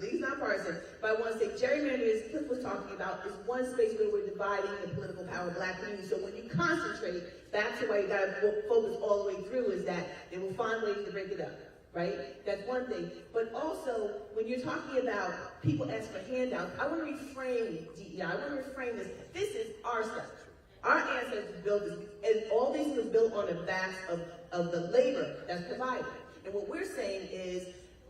Lee's nonpartisan, but I want to say gerrymandering, as Cliff was talking about, is one space where we're dividing the political power of black communities. So when you concentrate, that's the way you got to focus all the way through, is that they will find ways to break it up. Right? That's one thing. But also, when you're talking about people ask for handouts, I want to reframe DEI. I want to reframe this. This is our stuff. Our ancestors built this, and all these were built on the backs of the labor that's provided. And what we're saying is,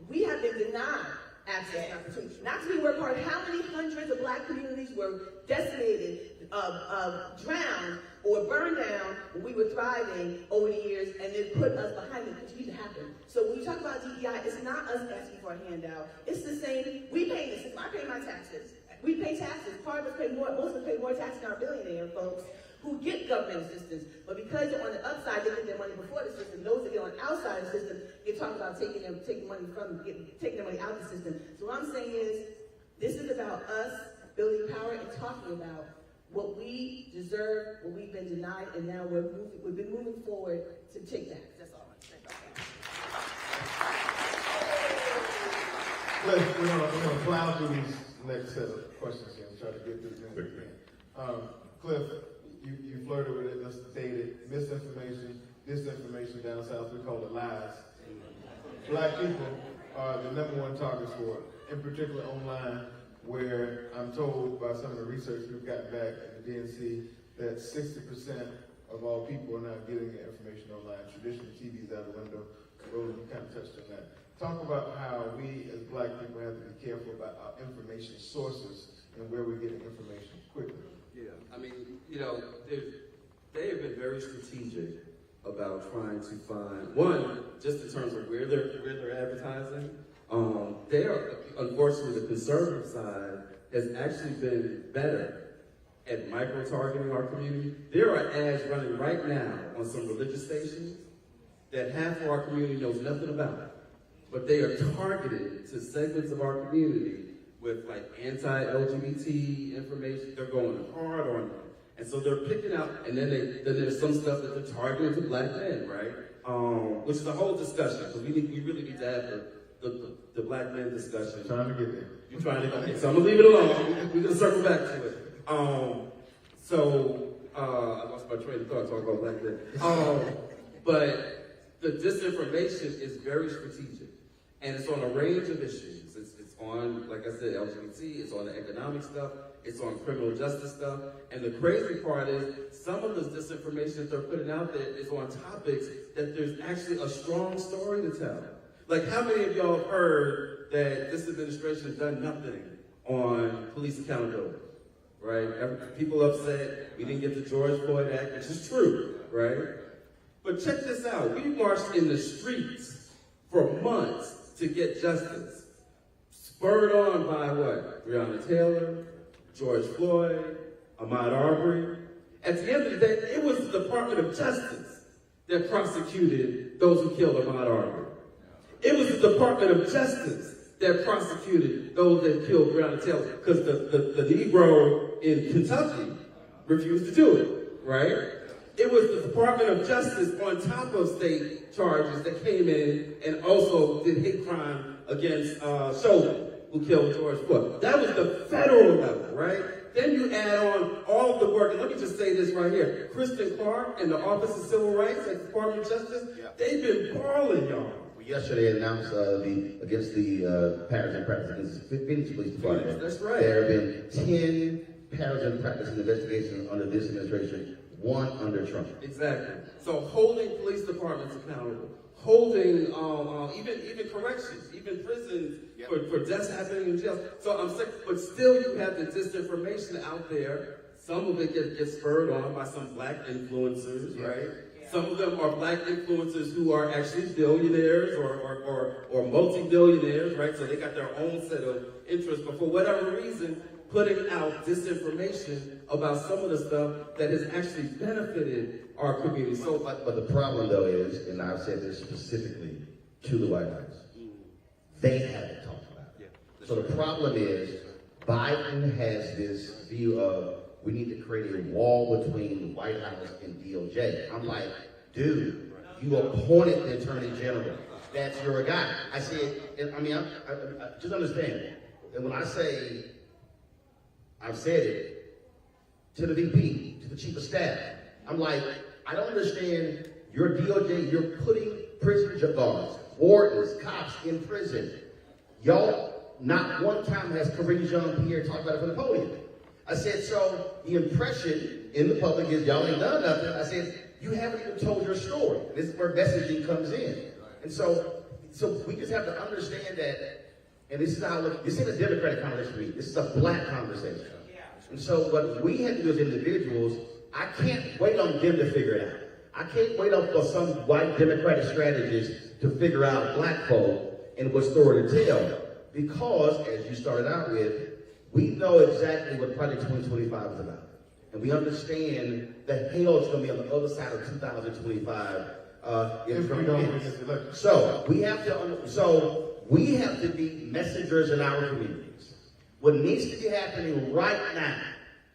we have been denied access and opportunity. Not to be work hard. How many hundreds of black communities were decimated, drowned, or burned down when we were thriving over the years, and then put us behind it, continue to happen. So when you talk about DEI, it's not us asking for a handout. It's the same. We pay this. I pay my taxes. We pay taxes. Part of us pay more. Most of us pay more taxes than our billionaire folks who get government assistance. But because they're on the upside, they get their money before the system. Those that get on the outside of the system, you're talking about taking money from, taking their money out of the system. So what I'm saying is, this is about us building power and talking about what we deserve, what we've been denied, and now we've been moving forward to take that. That's all I'm saying about that. We're gonna plow through these next set of questions here and try to get through as many as we can. Cliff, you flirted with it, let's state it. Misinformation, disinformation down south, we call it lies. Black people are the #1 targets for it, in particular online, where I'm told by some of the research we've gotten back at the DNC that 60% of all people are now getting their information online. Traditional TV's out the window. Roland, you kind of touched on that. Talk about how we as black people have to be careful about our information sources and where we're getting information quickly. Yeah, I mean, they have been very strategic about trying to find, one, just in terms of where they're advertising. They are, unfortunately, the conservative side has actually been better at micro-targeting our community. There are ads running right now on some religious stations that half of our community knows nothing about. But they are targeted to segments of our community with like anti-LGBT information. They're going hard on them. And so they're picking out, and then there's some stuff that they're targeting to black men, right? Which is a whole discussion, because we really need to have the black men discussion. Trying to get there. You're trying to, okay, so I'm gonna leave it alone. We're gonna circle back to it. I lost my train of thought talking about black men. But the disinformation is very strategic. And it's on a range of issues. It's on, like I said, LGBT, it's on the economic stuff, it's on criminal justice stuff. And the crazy part is, some of this disinformation that they're putting out there is on topics that there's actually a strong story to tell. Like, how many of y'all have heard that this administration has done nothing on police accountability, right? People upset, we didn't get the George Floyd Act, which is true, right? But check this out, we marched in the streets for months to get justice. Spurred on by what? Breonna Taylor, George Floyd, Ahmaud Arbery. At the end of the day, it was the Department of Justice that prosecuted those who killed Ahmaud Arbery. It was the Department of Justice that prosecuted those that killed Breonna Taylor, because the Negro in Kentucky refused to do it, right? It was the Department of Justice on top of state charges that came in and also did hate crime against Chauvin, who killed George Floyd. That was the federal level, right? Then you add on all the work, and let me just say this right here. Kristen Clark and the Office of Civil Rights at the Department of Justice, they've been balling, y'all. We yesterday announced against the pathogen practice against the Phoenix Police Department. That's right. There have been 10 pathogen practice investigations under this administration, 1 under Trump. Exactly. So holding police departments accountable, holding even corrections, even prisons for deaths happening in jail. So I'm saying, but still you have the disinformation out there. Some of it gets spurred on by some black influencers, right? Some of them are black influencers who are actually billionaires or multi-billionaires, right? So they got their own set of interests, but for whatever reason, putting out disinformation about some of the stuff that has actually benefited our community. So, but the problem though is, and I've said this specifically to the White House, they haven't talked about it. So the problem is, Biden has this view of we need to create a wall between the White House and DOJ. I'm like, dude, you appointed the Attorney General. That's your guy. I said, I mean, I just understand. And when I say, I've said it to the VP, to the Chief of Staff, I'm like, I don't understand your DOJ, you're putting prison guards, wardens, cops in prison. Y'all, not one time has Karine Jean-Pierre talked about it from the podium. I said, so the impression in the public is y'all ain't done nothing. I said, you haven't even told your story. This is where messaging comes in. And so we just have to understand that, and this is how, this isn't a Democratic conversation, this is a black conversation. And so what we have to do as individuals, I can't wait on them to figure it out. I can't wait on for some white Democratic strategist to figure out black folk and what story to tell. Because, as you started out with, we know exactly what Project 2025 is about. And we understand the hell is going to be on the other side of 2025. If we don't win this election. So we have to be messengers in our communities. What needs to be happening right now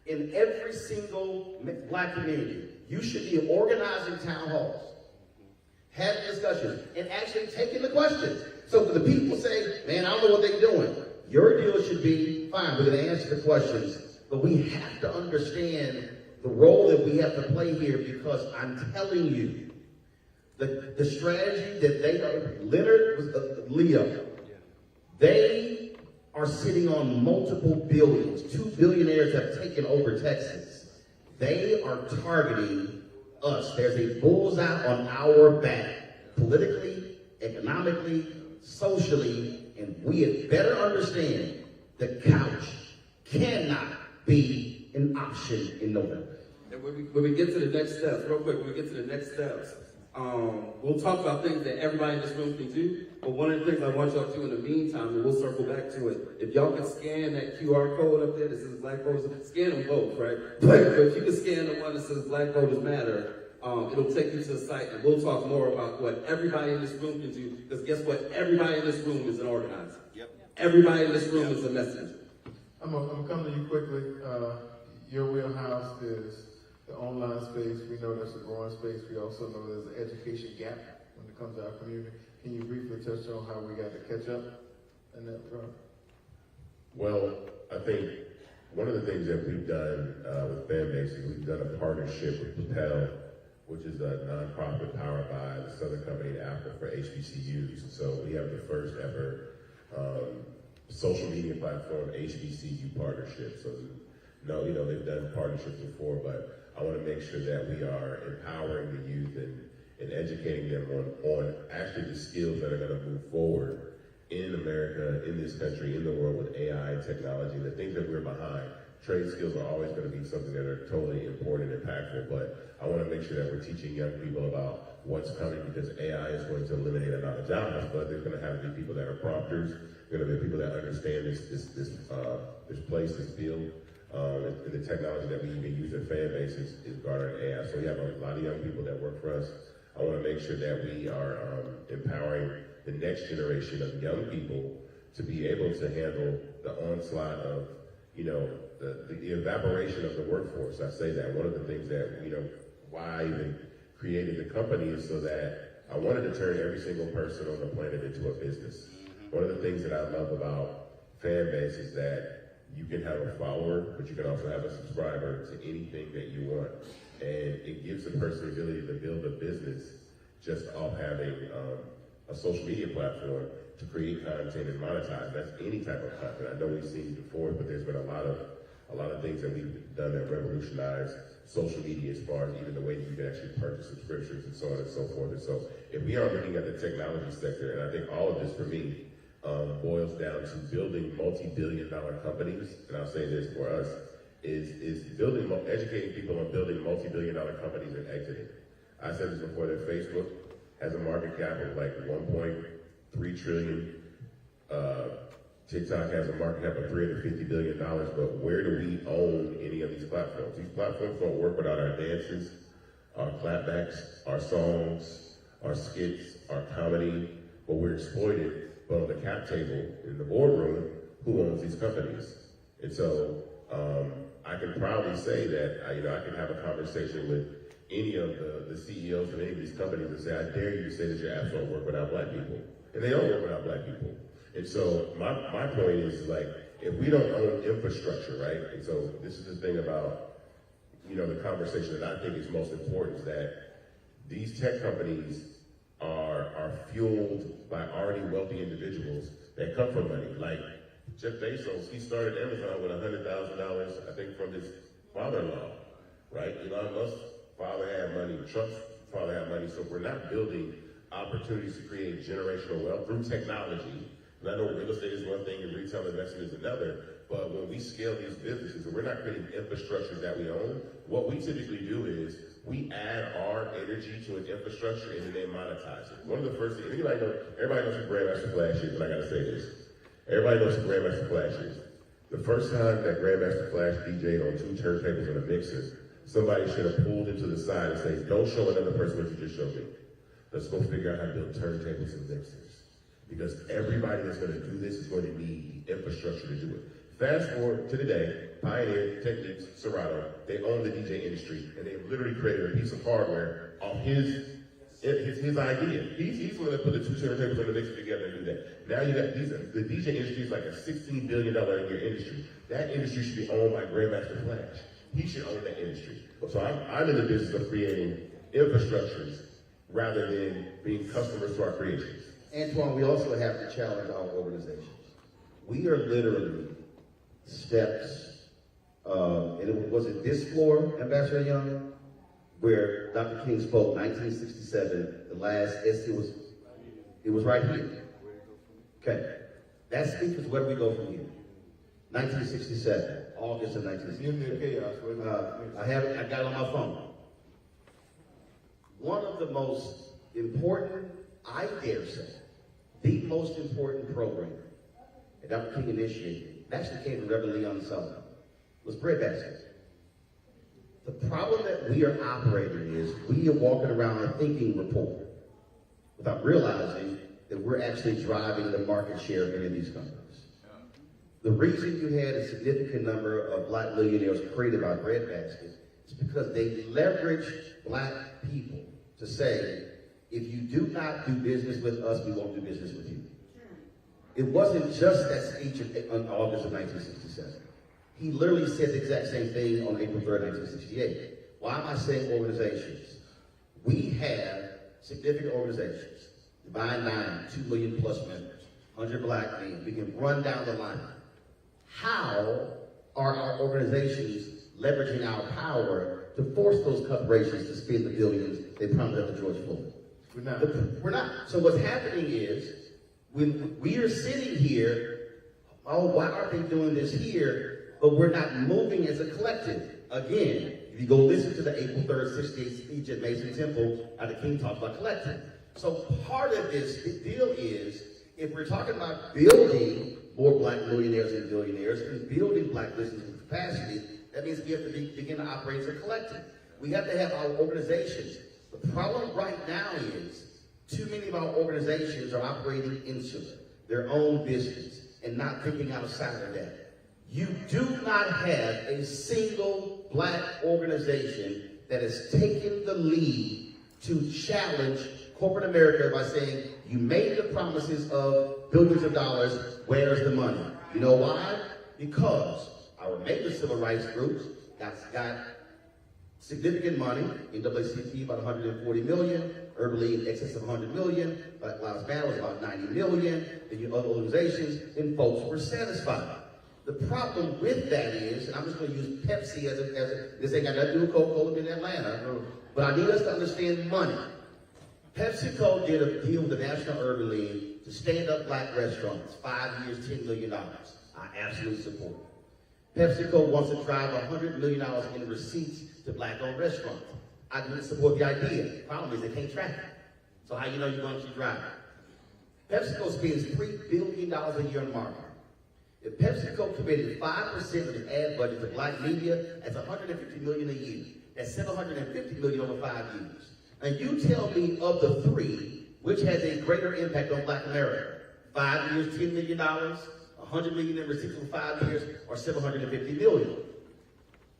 in every single black community, you should be organizing town halls, having discussions, and actually taking the questions. So when the people say, man, I don't know what they're doing, your deal should be, fine, we're going to answer the questions, but we have to understand the role that we have to play here, because I'm telling you, the strategy that they are, Leo, they are sitting on multiple billions. 2 billionaires have taken over Texas. They are targeting us. There's a bullseye on our back, politically, economically, socially, and we had better understand the couch cannot be an option in November. And when we get to the next steps, real quick, when we get to the next steps, we'll talk about things that everybody in this room can do, but one of the things I want y'all to do in the meantime, and we'll circle back to it, if y'all can scan that QR code up there that says Black Voters, scan them both, right? But if you can scan the one that says Black Voters Matter, it'll take you to the site, and we'll talk more about what everybody in this room can do, because guess what? Everybody in this room is an organizer. Yep. Everybody in this room is a messenger. I'm gonna come to you quickly. Your wheelhouse is the online space. We know that's a growing space. We also know there's an education gap when it comes to our community. Can you briefly touch on how we got to catch up in that front? Well, I think one of the things that we've done with Fanbase is we've done a partnership with Propel, which is a nonprofit powered by the Southern Company and Apple for HBCUs. And so we have the first ever social media platform HBCU partnership. So no, they've done partnerships before, but I want to make sure that we are empowering the youth and educating them on actually the skills that are going to move forward in America, in this country, in the world with AI and technology, the things that we're behind. Trade skills are always going to be something that are totally important and impactful, but I want to make sure that we're teaching young people about what's coming, because AI is going to eliminate a lot of jobs, but there's going to have to be people that are prompters, there are going to be people that understand this place, this field, and the technology that we even use at Fanbase is garnering AI. So we have a lot of young people that work for us. I want to make sure that we are empowering the next generation of young people to be able to handle the onslaught of, the evaporation of the workforce. I say that one of the things that, why I even created the company is so that I wanted to turn every single person on the planet into a business. One of the things that I love about Fanbase is that you can have a follower, but you can also have a subscriber to anything that you want. And it gives a person the ability to build a business just off having a social media platform to create content and monetize. That's any type of content. I know we've seen it before, but there's been a lot of things that we've done that revolutionize social media as far as even the way that you can actually purchase subscriptions and so on and so forth. And so if we are looking at the technology sector, and I think all of this for me boils down to building multi-billion-dollar companies, and I'll say this for us, is educating people on building multi-billion-dollar companies and exiting. I said this before, that Facebook has a market cap of like 1.3 trillion. TikTok has a market cap of $350 billion, but where do we own any of these platforms? These platforms don't work without our dances, our clapbacks, our songs, our skits, our comedy, but we're exploited. But on the cap table, in the boardroom, who owns these companies? And so I can proudly say that I can have a conversation with any of the CEOs of any of these companies and say, I dare you to say that your apps don't work without black people. And they don't work without black people. And so my point is, like, if we don't own infrastructure, right? And so this is the thing about, the conversation that I think is most important, is that these tech companies are fueled by already wealthy individuals that come from money. Like Jeff Bezos, he started Amazon with $100,000, I think, from his father-in-law, right? Elon Musk's father had money, Trump's father had money. So if we're not building opportunities to create generational wealth through technology, and I know real estate is one thing and retail investing is another, but when we scale these businesses and we're not creating infrastructures that we own, what we typically do is we add our energy to an infrastructure and then they monetize it. One of the first things, everybody knows who Grandmaster Flash is, and I gotta say this. Everybody knows who Grandmaster Flash is. The first time that Grandmaster Flash DJ'd on 2 turntables and a mixer, somebody should have pulled him to the side and said, don't show another person what you just showed me. Let's go figure out how to build turntables and mixers. Because everybody that's gonna do this is going to need the infrastructure to do it. Fast forward to today, Pioneer, Technics, Serato, they own the DJ industry, and they've literally created a piece of hardware off his idea. He's the one that put the 2 turntables and the mixer together and do that. Now you got the DJ industry is like a $16 billion a year industry. That industry should be owned by Grandmaster Flash. He should own that industry. So I'm in the business of creating infrastructures rather than being customers to our creations. Antoine, we also have to challenge our organizations. We are literally steps, and was it this floor, Ambassador Young, where Dr. King spoke, 1967, the last essay it was right here. Okay, that speaks where do we go from here? 1967, August of 1967. I got it on my phone. One of the most important, I dare say, the most important program that Dr. King initiated, actually came from Reverend Leon Sullivan, was breadbasket. The problem that we are operating is we are walking around a thinking report without realizing that we're actually driving the market share of any of these companies. The reason you had a significant number of black millionaires created by breadbasket is because they leveraged black people to say, if you do not do business with us, we won't do business with you. It wasn't just that speech in August of 1967. He literally said the exact same thing on April 3rd, 1968. Why am I saying organizations? We have significant organizations, Divine Nine, 2 million plus members, 100 black men. We can run down the line. How are our organizations leveraging our power to force those corporations to spend the billions they promised after George Floyd? We're not. So what's happening is, when we are sitting here, oh, why aren't they doing this here? But we're not moving as a collective. Again, if you go listen to the April 3rd, 68 speech at Mason Temple, Dr. King talks about collective. So part of this deal is, if we're talking about building more black millionaires and billionaires and building black business with capacity, that means we have to begin to operate as a collective. We have to have our organizations. The problem right now is too many of our organizations are operating insular, their own business, and not thinking outside of that. You do not have a single black organization that has taken the lead to challenge corporate America by saying, you made the promises of billions of dollars, where's the money? You know why? Because our major civil rights groups got significant money, NAACP about 140 million, Urban League in excess of 100 million, Black Lives Matter was about 90 million, and other organizations, and folks were satisfied. The problem with that is, and I'm just going to use Pepsi as this ain't got nothing to do with Coca-Cola in Atlanta, but I need us to understand money. PepsiCo did a deal with the National Urban League to stand up black restaurants, 5 years, $10 million. I absolutely support it. PepsiCo wants to drive $100 million in receipts to black-owned restaurants. I can support the idea. The problem is they can't track it. So how you know you're going to drive it? PepsiCo spends $3 billion a year on marketing. If PepsiCo committed 5% of its ad budget to black media, that's $150 million a year. That's $750 million over 5 years. And you tell me of the three, which has a greater impact on black America? 5 years, $10 million, $100 million in receipts for 5 years, or $750 million?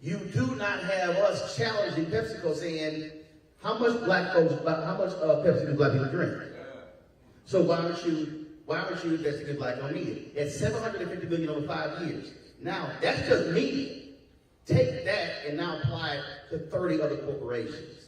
You do not have us challenging PepsiCo saying, how much Pepsi do black people drink? So why aren't you investing in black-owned media? That's $750 million over 5 years. Now, that's just media. Take that and now apply it to 30 other corporations.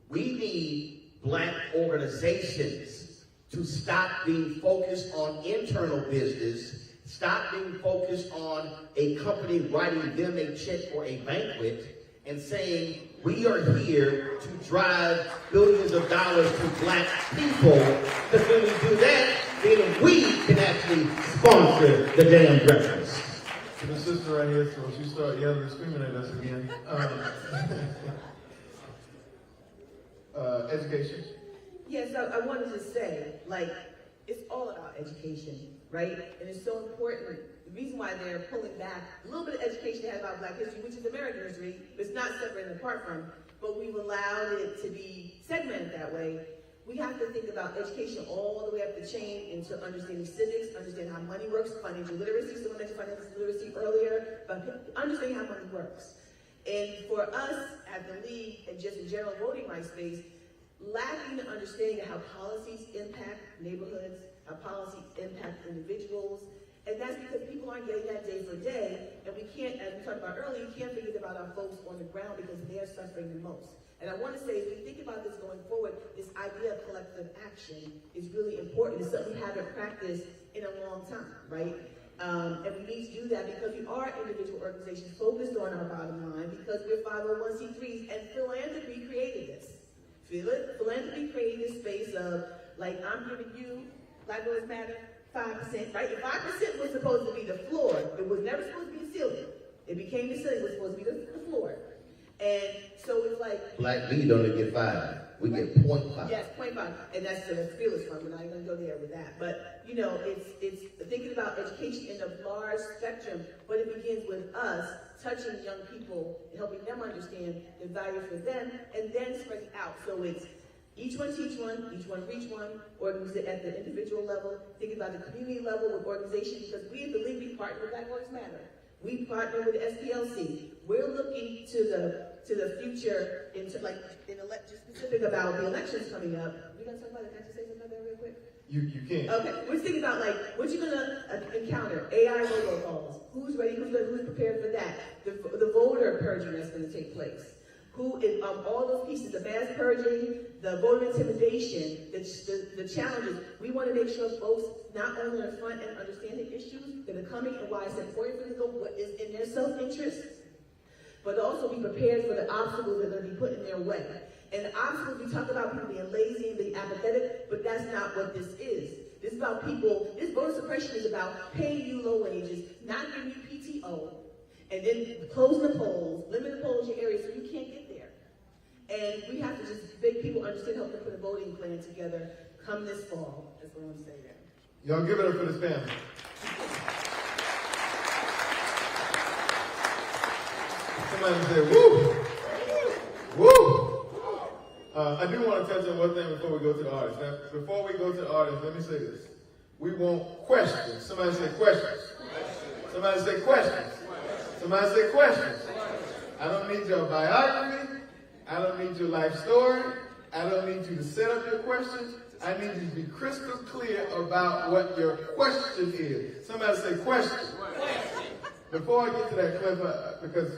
We need black organizations to stop being focused on internal business, stop being focused on a company writing them a check for a banquet, and saying, we are here to drive billions of dollars to black people, because when we do that, then we can actually sponsor the damn breakfast. To the sister right here, so she start yelling and screaming at us again. Education. Yes, I wanted to say, like, it's all about education, right? And it's so important. The reason why they're pulling back a little bit of education they had about Black history, which is American history, it's not separate and apart from, but we've allowed it to be segmented that way. We have to think about education all the way up the chain into understanding civics, understanding how money works, financial literacy. Someone mentioned financial literacy earlier, but understanding how money works. And for us at the League and just in general voting rights space, lacking the understanding of how policies impact neighborhoods, how policies impact individuals, and that's because people aren't getting that day for day, and we can't, as we talked about earlier, you can't forget about our folks on the ground because they're suffering the most. And I want to say, as we think about this going forward, this idea of collective action is really important. It's something we haven't practiced in a long time, right? And we need to do that because we are individual organizations focused on our bottom line because we're 501c3s, and philanthropy created this. Philanthropy created this space of, like, I'm giving you, Black Lives Matter, 5%, right? If 5% was supposed to be the floor, it was never supposed to be the ceiling. It became the ceiling, it was supposed to be the floor. And so it's like... Black Lead only get 5. We get 0.5. Yes, 0.5. And that's the fearless fund. We're not even going to go there with that. But, you know, it's thinking about education in a large spectrum, but it begins with us touching young people and helping them understand the value for them, and then spreading out. So it's each one teach one, each one reach one, organize at the individual level, thinking about the community level with organizations, because we at the League, we partner with Black Lives Matter. We partner with SPLC. We're looking to the future, into like just specific about the elections coming up. We gonna talk about it? Can I just say something about that real quick? You can. Okay, we're thinking about like what you're gonna encounter. AI robocalls. Who's ready? Who's prepared for that? The voter purging that's going to take place. Who is all those pieces? The mass purging, the voter intimidation, the challenges. We want to make sure folks not only are front and understand the issues that are coming and why it's important for them to go, what is in their self-interest, but also be prepared for the obstacles that are going to be put in their way. And the obstacles, we talk about people being lazy and being apathetic, but that's not what this is. This is about people, this voter suppression is about paying you low wages, not giving you PTO, and then closing the polls, limit the polls in your area so you can't get there. And we have to just make people understand, help them put a voting plan together come this fall. That's what I want to say there. Y'all give it up for this family. Somebody say, woo! Woo! I do want to touch on one thing before we go to the artists. Now, before we go to the artists, let me say this. We want questions. Somebody say questions. Somebody say questions. Somebody say questions. I don't need your biography. I don't need your life story. I don't need you to set up your questions. I need you to be crystal clear about what your question is. Somebody say question. Before I get to that, Cliff, because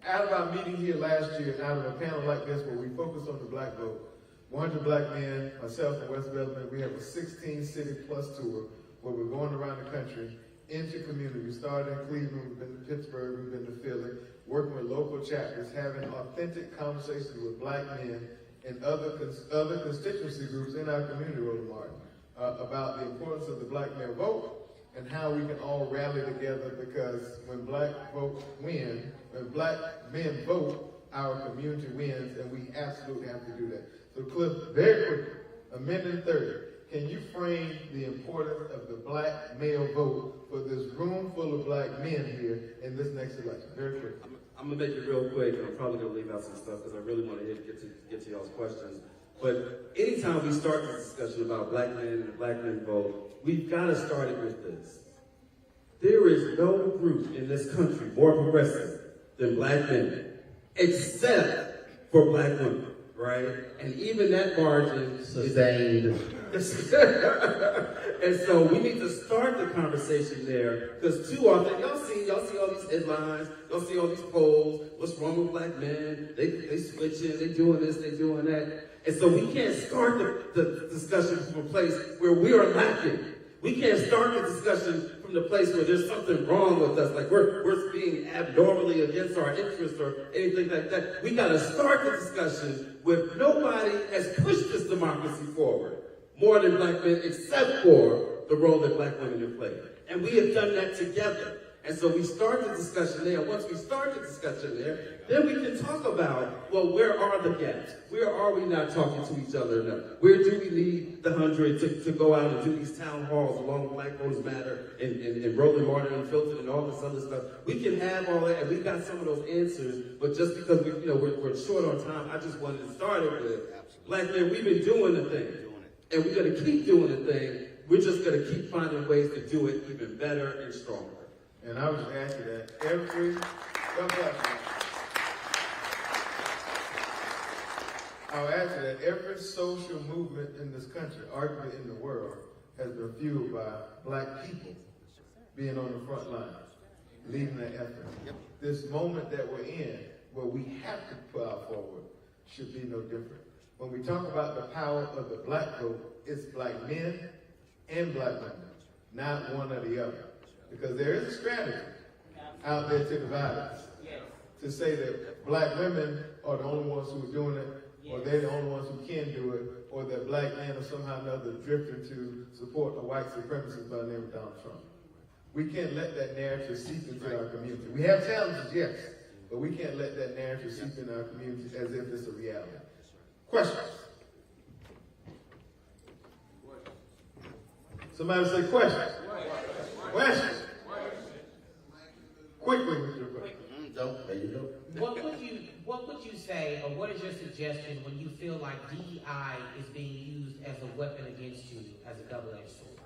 out of our meeting here last year, and out of a panel like this where we focus on the black vote, 100 black men, myself and West Bellarmine, we have a 16-city plus tour where we're going around the country into community. We started in Cleveland, we've been to Pittsburgh, we've been to Philly, working with local chapters, having authentic conversations with black men and other constituency groups in our community, Roland Martin, about the importance of the black male vote and how we can all rally together, because when black folks win, when black men vote, our community wins, and we absolutely have to do that. So Cliff, very quickly, a minute and 30, can you frame the importance of the black male vote for this room full of black men here in this next election? Very quickly. I'm gonna make it real quick, and I'm probably gonna leave out some stuff because I really want to get to y'all's questions. But anytime we start this discussion about black men and the black men vote, we've got to start it with this. There is no group in this country more progressive than black men. except for black women, right? And even that margin Sustained. and so we need to start the conversation there, because too often, y'all see all these headlines, y'all see all these polls, what's wrong with black men, they switching, they doing this, they doing that. And so we can't start the discussion from a place where we are lacking. We can't start the discussion from the place where there's something wrong with us, like we're being abnormally against our interests or anything like that. We gotta start the discussion with nobody has pushed this democracy forward more than black men, except for the role that black women have played. And we have done that together. And so we start the discussion there. Once we start the discussion there, then we can talk about, well, where are the gaps? Where are we not talking to each other enough? Where do we need the 100 to go out and do these town halls along with Black Voters Matter and Roland Martin and Filtered and all this other stuff? We can have all that, and we got some of those answers, but just because we're short on time, I just wanted to start it with, black men, we've been doing the thing, and we're gonna keep doing the thing. We're just gonna keep finding ways to do it even better and stronger. And I would add to that, every social movement in this country, arguably in the world, has been fueled by black people being on the front line, leading that effort. This moment that we're in, where we have to plow forward, should be no different. When we talk about the power of the black vote, it's black men and black women, not one or the other. Because there is a strategy out there to divide us. To say that black women are the only ones who are doing it, or they're the only ones who can do it, or that black men are somehow or another drifting to support a white supremacist by the name of Donald Trump. We can't let that narrative seep into our community. We have challenges, yes, but we can't let that narrative seep into our community as if it's a reality. Questions? Somebody say questions. Questions. Quickly with your question. There you go. What would you say, or what is your suggestion when you feel like DEI is being used as a weapon against you, as a double-edged sword?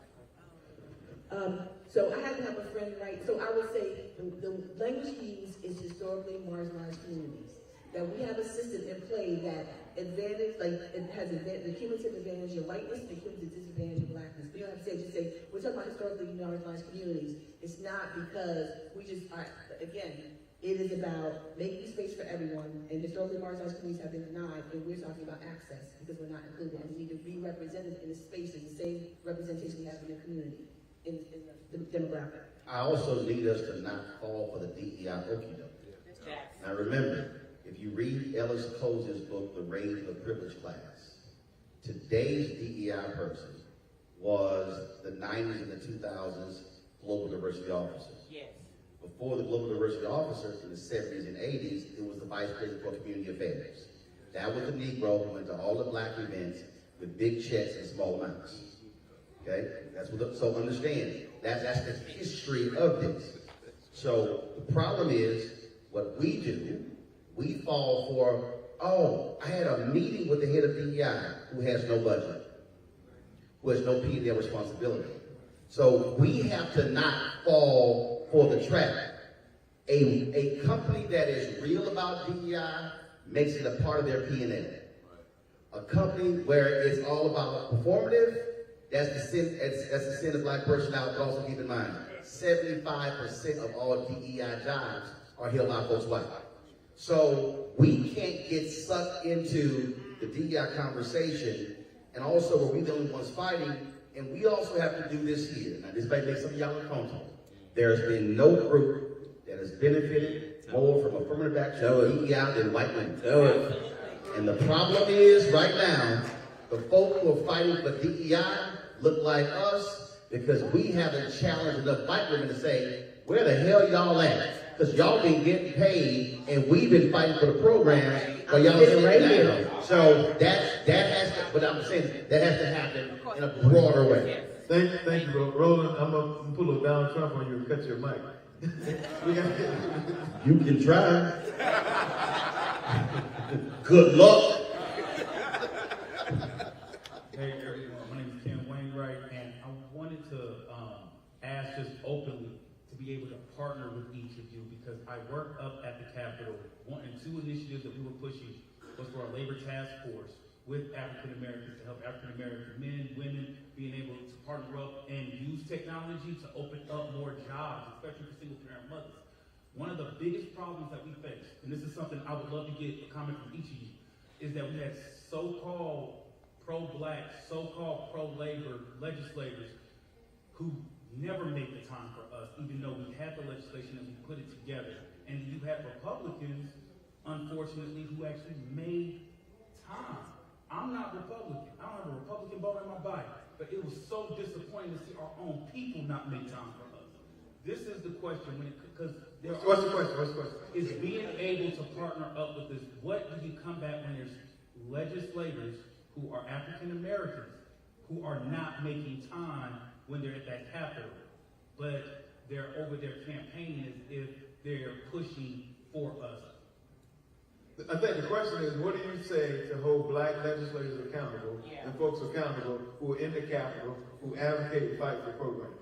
So I had to have a friend write. So I would say the language used is historically marginalized communities. That we have a system in play that advantage, like it has the cumulative advantage of whiteness and the cumulative disadvantage of blackness. We don't have to say, just say, we're talking about historically marginalized communities. It's not because we just are, again, it is about making space for everyone, and historically marginalized communities have been denied, and we're talking about access because we're not included, and we need to be represented in the space in the same representation we have in the community, in the demographic. I also need us to not fall for the DEI okey doke. Now remember, if you read Ellis Cose's book, The Rage of the Privileged Class, today's DEI person was the 90s and the 2000s global diversity officers. Yes. Before the global diversity officer in the 70s and 80s, it was the vice president for community affairs. That was the Negro who went to all the black events with big checks and small amounts. Okay? So understand, that's the history of this. So the problem is, what we do, we fall for, oh, I had a meeting with the head of DEI who has no budget, who has no P&L responsibility. So we have to not fall for the trap. A company that is real about DEI makes it a part of their P&L. A company where it's all about performative, that's the sin of black personality. But also keep in mind, 75% of all DEI jobs are held by folks white. So we can't get sucked into the DEI conversation, and also where we're the only ones fighting, and we also have to do this here. Now this might make some of y'all uncomfortable. There's been no group that has benefited more from affirmative action DEI than white women. And the problem is, right now, the folk who are fighting for DEI look like us because we haven't challenged enough white women to say, where the hell y'all at? Because y'all been getting paid, and we've been fighting for the program, but y'all sitting right here. So that has to, but I'm saying that has to happen in a broader way. Thank you, Roland. I'm gonna pull a Donald Trump on you and cut your mic. You can try. Good luck. Hey, my name is Ken Wainwright, and I wanted to ask just openly to be be able to partner with each of you because I work up at the Capitol. One and two initiatives that we were pushing was for a labor task force with African Americans to help African American men, women, being able to partner up and use technology to open up more jobs, especially for single parent mothers. One of the biggest problems that we face, and this is something I would love to get a comment from each of you, is that we had so-called pro-black, so-called pro-labor legislators who never made the time for us, even though we had the legislation and we put it together. And you had Republicans, unfortunately, who actually made time. I'm not Republican. I don't have a Republican vote in my body. But it was so disappointing to see our own people not make time for us. This is the question, because What's the question? is being able to partner up with this. What do you combat when there's legislators who are African Americans who are not making time when they're at that Capitol, but they're over there campaigning as if they're pushing for us? I think the question is, what do you say to hold black legislators accountable and folks accountable who are in the Capitol, who advocate and fight for programs?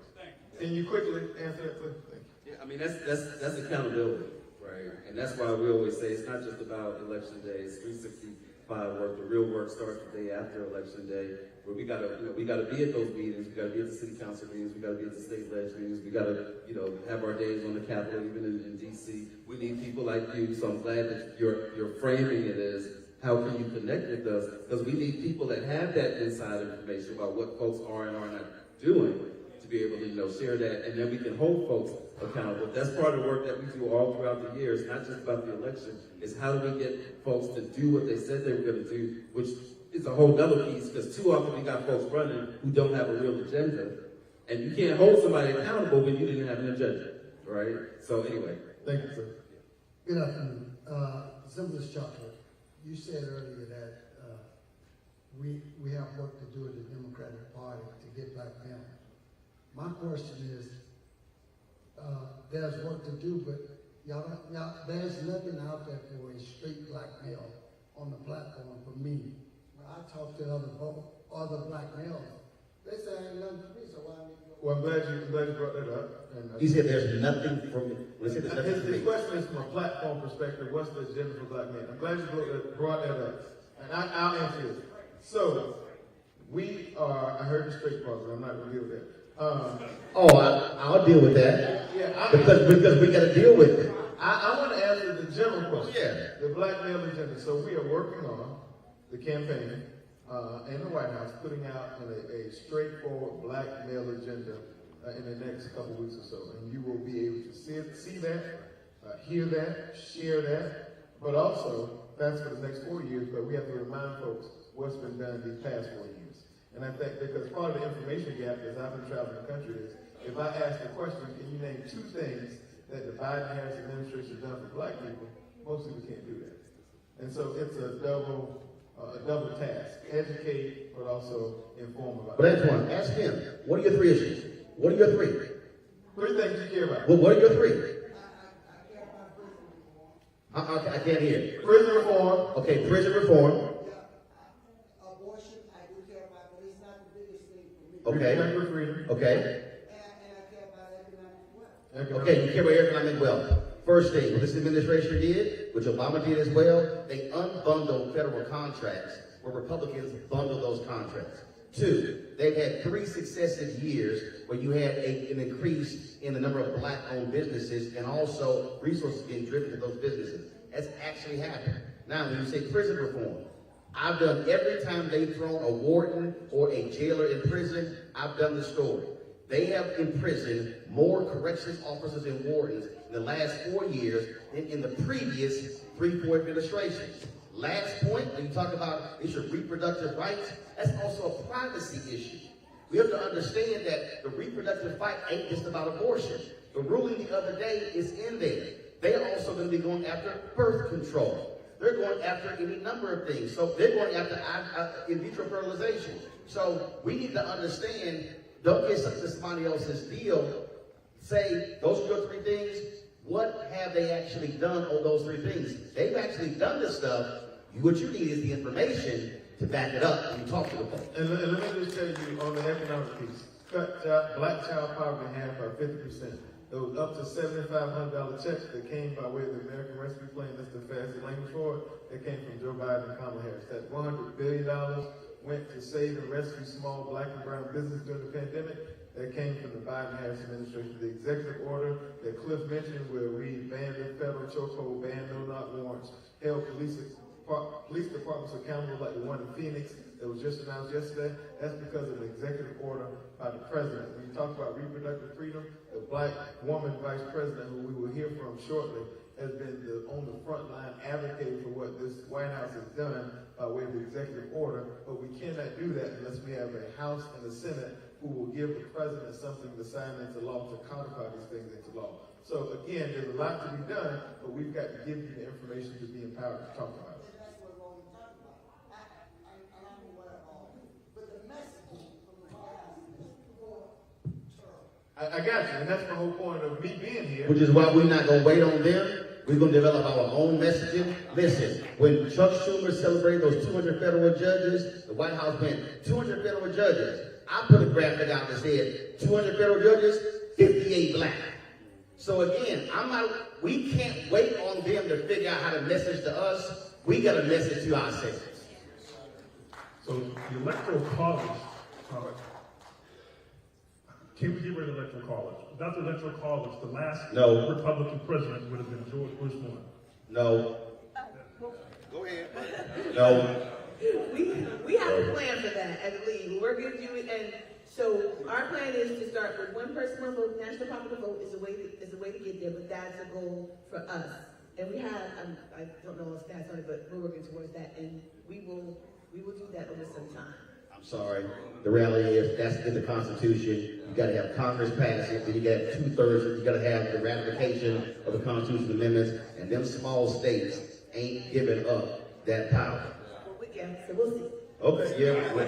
Can you quickly answer that, please? Thank you. Yeah, I mean, that's accountability, right? And that's why we always say it's not just about election day, it's 365 work. The real work starts the day after election day, where we gotta be at those meetings, we gotta be at the city council meetings, we gotta be at the state legislature meetings, we gotta, have our days on the Capitol, even in DC. We need people like you, so I'm glad that you're framing it as how can you connect with us, because we need people that have that inside information about what folks are and are not doing to be able to, share that, and then we can hold folks accountable. That's part of the work that we do all throughout the year. It's not just about the election, it's how do we get folks to do what they said they were going to do, which is a whole other piece, because too often we got folks running who don't have a real agenda, and you can't hold somebody accountable when you didn't have an agenda, right? So anyway. Thank you, sir. Good afternoon. Simplest Chocolate, you said earlier that we have work to do at the Democratic Party to get black men. My question is, there's work to do, but there's nothing out there for a straight black male on the platform for me. When I talk to other black males, they say ain't nothing for me, so why I need to go? Well, I'm glad you brought that up. He said there's nothing from me. His question is from a platform perspective, what's the agenda for black men? I'm glad you brought that up. And I'll answer it. So, I heard the straight part, but I'm not going to deal with that. I'll deal with that. Yeah, because we got to deal with it. I want to answer the general question. Yeah. The black male agenda. So we are working on the campaign and the White House putting out a straightforward black male agenda in the next couple weeks or so. And you will be able to see that, hear that, share that, but also that's for the next 4 years, but we have to remind folks what's been done these past 4 years. And I think because part of the information gap as I've been traveling the country is, if I ask the question, can you name 2 things that the Biden-Harris administration has done for black people, most people can't do that. And so it's a double task. Educate, but also inform about it. But Antoine, ask him, what are your 3 issues? What are your 3? 3 things you care about. Well, what are your 3? I can't hear. Prison reform. Okay, prison reform. Abortion, I do care about, but it's not the biggest thing for me. Okay. Reproductive freedom. Okay. And I care about economic wealth. Okay, you care about economic wealth. First thing, what this administration did, which Obama did as well, they unbundled federal contracts where Republicans bundled those contracts. 2, they've had 3 successive years where you had an increase in the number of black-owned businesses and also resources being driven to those businesses. That's actually happened. Now, when you say prison reform, I've done every time they've thrown a warden or a jailer in prison, I've done the story. They have imprisoned more corrections officers and wardens in the last 4 years than in the previous 3-4 administrations. Last point, when you talk about issue of reproductive rights, that's also a privacy issue. We have to understand that the reproductive fight ain't just about abortion. The ruling the other day is in there. They are also going to be going after birth control. They're going after any number of things. So they're going after in vitro fertilization. So we need to understand, don't get something to somebody else's deal. Say, those are your 3 things. What have they actually done on those 3 things? They've actually done this stuff. What you need is the information to back it up when you talk to the folks. And let me just tell you on the economic piece, cut black child poverty in half by 50%. There was up to $7,500 checks that came by way of the American Rescue Plan. That's the fancy language for it. That came from Joe Biden and Kamala Harris. That $100 billion went to save and rescue small black and brown business during the pandemic. That came from the Biden-Harris administration. The executive order that Cliff mentioned, where we banned the federal chokehold, banned no-knock warrants, held police departments accountable like the one in Phoenix that was just announced yesterday. That's because of an executive order by the president. When you talk about reproductive freedom, the black woman vice president, who we will hear from shortly, has been on the front line advocating for what this White House has done by way of the executive order. But we cannot do that unless we have a House and a Senate who will give the president something to sign into law to codify these things into law. So again, there's a lot to be done, but we've got to give you the information to be empowered to talk about it. I got you, and that's the whole point of me being here. Which is why we're not going to wait on them. We're going to develop our own messaging. Listen, when Chuck Schumer celebrated those 200 federal judges, the White House went, 200 federal judges. I put a graphic out that said, 200 federal judges, 58 black. So again, we can't wait on them to figure out how to message to us. We got to message to ourselves. So the electoral college, can we get rid of the electoral college? Without the electoral college, the last Republican president would have been George Bush 1. No. Go ahead. No. We have a plan for that as a league. We're going to do it, and so our plan is to start with one person, one vote. National popular vote is a way to get there, but that's a goal for us. And we have, I don't know the stats on it, but we're working towards that, and we will do that over some time. I'm sorry. The reality is that's in the Constitution. You got to have Congress pass it. Then you got to have 2/3. You got to have the ratification of the Constitution amendments, and them small states ain't giving up that power. Well, we can, so we'll see. Okay, yeah. Hope,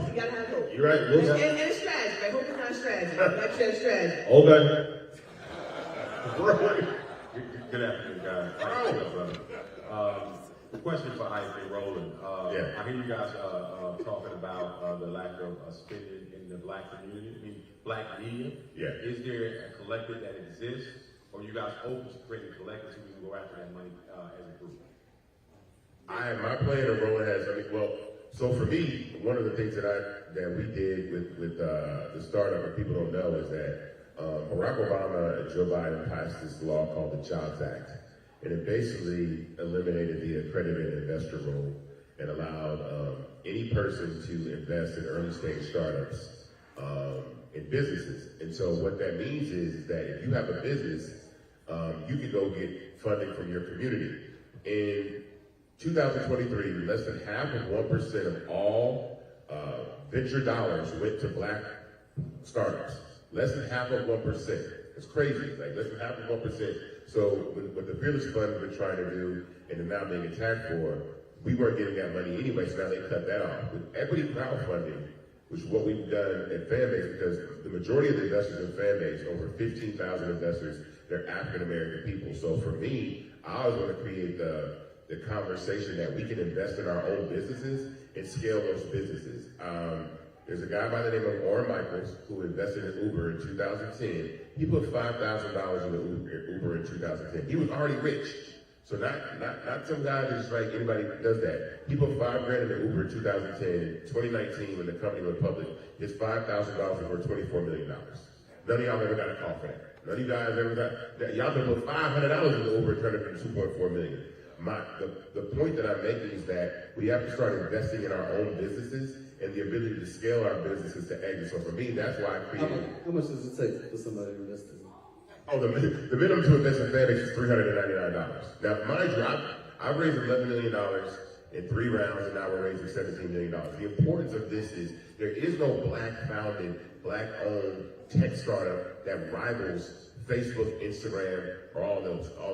you gotta have hope. You're right. We'll and a strategy, right? Hope is not a strategy. That's just strategy. Okay. Good afternoon, guys. The question for Ike Rowland. I hear you guys talking about the lack of spending in the black community, black media. Yeah. Is there a collective that exists, or are you guys open to creating collectives who can go after that money as a group? My plan of role has, so for me, one of the things that we did with the startup, what people don't know, is that Barack Obama and Joe Biden passed this law called the Jobs Act. And it basically eliminated the accredited investor role and allowed any person to invest in early stage startups in businesses. And so what that means is that if you have a business, you can go get funding from your community. In 2023, less than half of 1% of all venture dollars went to black startups. Less than half of 1%. It's crazy, like less than half of 1%. So what the Fearless Fund has been trying to do and is now being attacked for, we weren't getting that money anyway, so now they cut that off. With equity crowdfunding, which is what we've done at Fanbase, because the majority of the investors in Fanbase, over 15,000 investors, they're African American people. So for me, I always want to create the conversation that we can invest in our own businesses and scale those businesses. There's a guy by the name of Orrin Michaels who invested in Uber in 2010. He put $5,000 into Uber in 2010. He was already rich. So not some guy that's like anybody does that. He put $5,000 into Uber in 2010. In 2019, when the company went public, his $5,000 was worth $24 million. None of y'all ever got a call for that. None of you guys ever got that. Y'all can put $500 into Uber and turn it into $2.4 million. The point that I'm making is that we have to start investing in our own businesses and the ability to scale our businesses to exit. So for me, that's why I created. How much does it take for somebody to invest in? Oh, the minimum to invest in Fanbase is $399. Now, mind you, I've raised $11 million in 3 rounds, and now we're raising $17 million. The importance of this is there is no black-founded, black-owned tech startup that rivals Facebook, Instagram, or all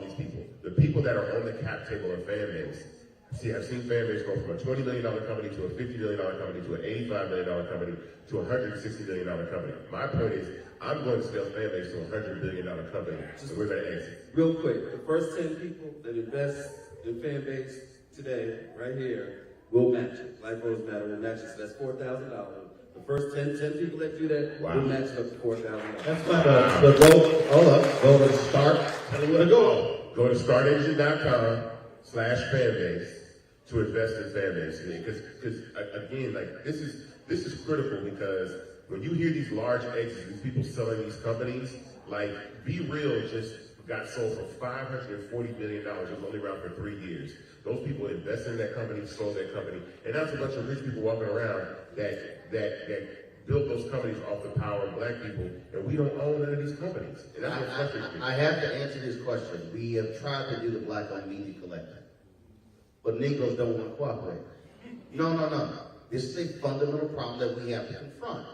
these people. The people that are on the cap table of Fanbase. See, I've seen Fanbase go from a $20 million company to a $50 million company to an $85 million company to a $160 million company. My point is, I'm going to scale Fanbase to a $100 billion company, so we're going to exit. Real quick, the first 10 people that invest in Fanbase today, right here, will match it. Life Goes Matter will match it, so that's $4,000. The first 10 people that do that will match up to $4,000. That's fine. But go to start. Tell me where to go. Go to startengine.com/fanbase to invest in fanbase. Because again, like this is critical, because when you hear these large exits, these people selling these companies, like Be Real just got sold for $540 million. It was only around for 3 years. Those people invested in that company, sold that company, and now it's a bunch of rich people walking around that built those companies off the power of black people, and we don't own none of these companies. And that's what frustrates me. I have to answer this question. We have tried to do the Black-owned media collective, but Negroes don't want to cooperate. No. This is a fundamental problem that we have to confront.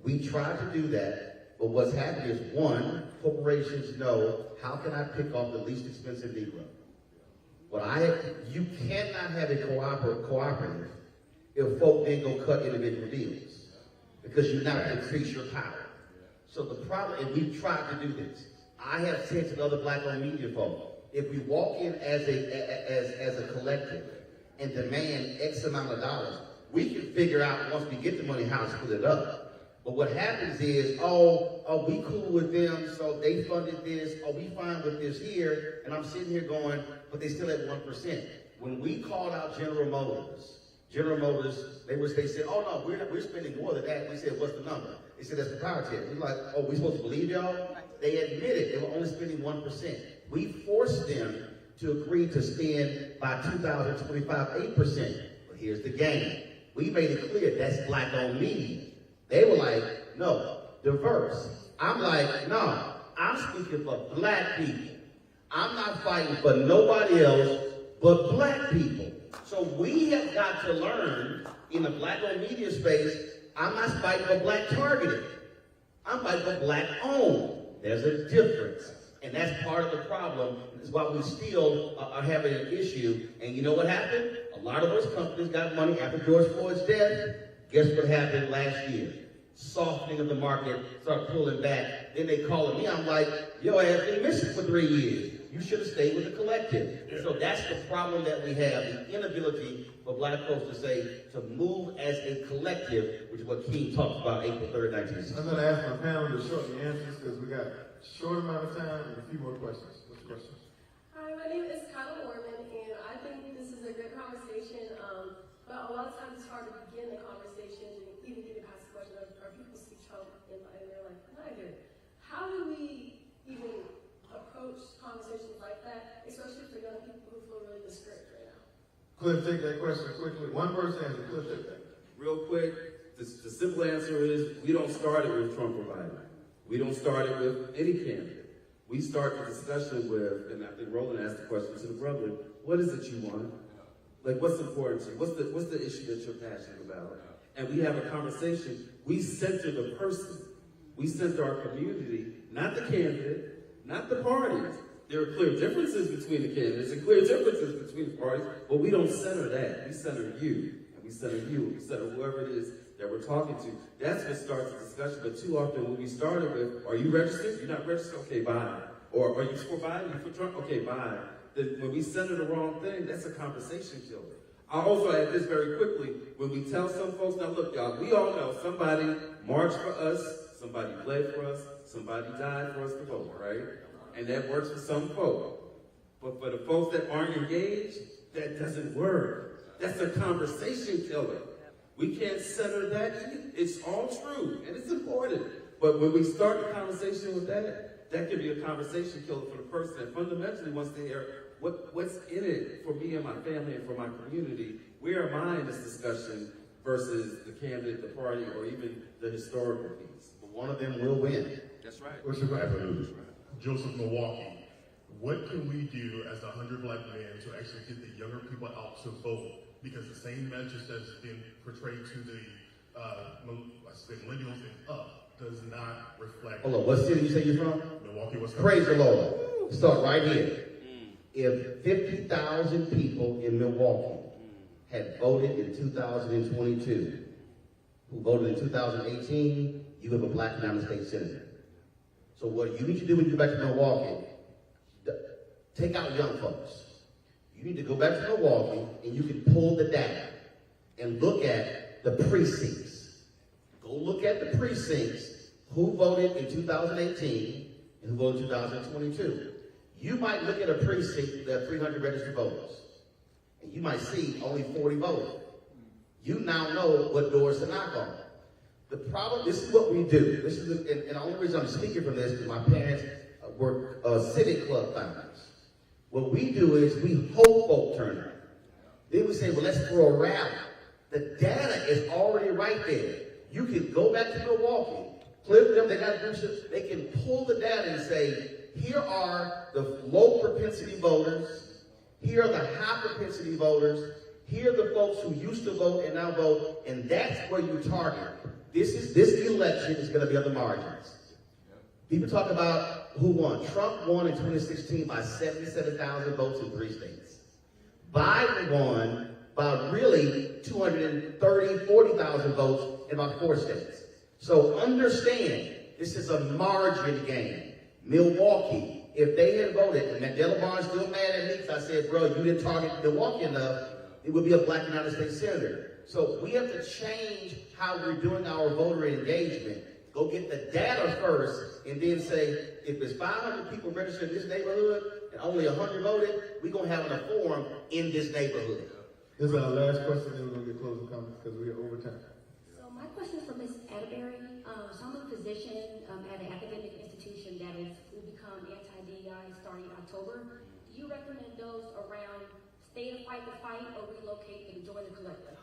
We tried to do that, but what's happening is, one, corporations know, how can I pick off the least expensive Negro? You cannot have a cooperative if folk then go cut individual deals, because you now increase your power. So the problem, and we've tried to do this. I have said to the other black-owned media folk, if we walk in as a collective and demand X amount of dollars, we can figure out once we get the money how to split it up. But what happens is, oh, we cool with them, so they funded this, we fine with this here, and I'm sitting here going, but they still at 1%. When we called out General Motors, they said, oh no, we're spending more than that. We said, what's the number? They said, that's proprietary. We're like, oh, we supposed to believe y'all? They admitted they were only spending 1%. We forced them to agree to spend by 2025, 8%. But here's the game. We made it clear that's black-owned media. They were like, no, diverse. I'm like, no, I'm speaking for black people. I'm not fighting for nobody else but black people. So we have got to learn in the black-owned media space, I'm not fighting for black targeting. I'm fighting for black-owned. There's a difference. And that's part of the problem. That's why we still are having an issue. And you know what happened? A lot of those companies got money after George Floyd's death. Guess what happened last year? Softening of the market, start pulling back. Then they calling me. I'm like, yo, I have been missing for 3 years. You should have stayed with the collective. Yeah. So that's the problem that we have, the inability for black folks to move as a collective, which is what King talked about April 3rd, 1960. I'm going to ask my panel to shorten the answers because we got a short amount of time and a few more questions. What's the question? Hi, my name is Kyla Mormon, and I think this is a good conversation, but a lot of times it's hard to begin the conversation and even get it past the question of, are people speak Trump and they're like, neither. How do we even approach conversations like that, especially for young people who feel really discouraged right now? Cliff, take that question quickly. One person answer. Cliff, take that. Real quick, the simple answer is, we don't start it with Trump or Biden. We don't start it with any candidate. We start the discussion with, and I think Roland asked the question to the brother, what is it you want? Like, what's important to you? What's the issue that you're passionate about? And we have a conversation. We center the person. We center our community, not the candidate, not the parties. There are clear differences between the candidates and clear differences between the parties, but we don't center that. We center you, and we center you, and we center whoever it is that we're talking to. That's what starts the discussion. But too often when we started with, are you registered? You're not registered? Okay, bye. Or are you for Biden? You for Trump? Okay, bye. Then when we center the wrong thing, that's a conversation killer. I'll also add this very quickly. When we tell some folks, now look, y'all, we all know somebody marched for us, somebody bled for us, somebody died for us to vote, right? And that works for some folks. But for the folks that aren't engaged, that doesn't work. That's a conversation killer. We can't center that. It's all true, and it's important. But when we start the conversation with that, that can be a conversation killer for the person that fundamentally wants to hear what's in it for me and my family and for my community. Where am I in this discussion versus the candidate, the party, or even the historical piece? But one of them will win. That's right. What's your question? Joseph Milwaukee. What can we do as 100 black men to actually get the younger people out to vote? Because the same message that's been portrayed to the millennials and up does not reflect. Hold on, what city you say you're from? Milwaukee, Wisconsin. Praise the Lord. Start right here. If 50,000 people in Milwaukee had voted in 2022, who voted in 2018, you have a black United States senator. So what you need to do when you go back to Milwaukee, take out young folks. You need to go back to Milwaukee and you can pull the data and look at the precincts Go look at the precincts, who voted in 2018 and who voted in 2022. You might look at a precinct that 300 registered voters, and you might see only 40 voted. You now know what doors to knock on. The problem, this is what we do. This is, and the only reason I'm speaking from this is my parents were civic club founders. What we do is we hope vote turnout. Then we say, well, let's throw a rally. The data is already right there. You can go back to Milwaukee, clip them, they got groups, they can pull the data and say, here are the low propensity voters, here are the high propensity voters, here are the folks who used to vote and now vote, and that's where you target. This election is going to be on the margins. People talk about who won. Trump won in 2016 by 77,000 votes in 3 states. Biden won by really 40,000 votes in about 4 states. So understand, this is a margin game. Milwaukee, if they had voted, and Mandela Barnes still mad at me because I said, bro, you didn't target Milwaukee enough, it would be a black United States senator. So we have to change how we're doing our voter engagement. Go get the data first, and then say, if there's 500 people registered in this neighborhood and only 100 voted, we're going to have a forum in this neighborhood. This is our last question, then we're going to get closing comments because we are over time. So my question is for Ms. Atterbury. So I'm a physician at an academic institution that will become anti-DEI starting in October. Do you recommend those around stay and fight the fight or relocate and join the collective?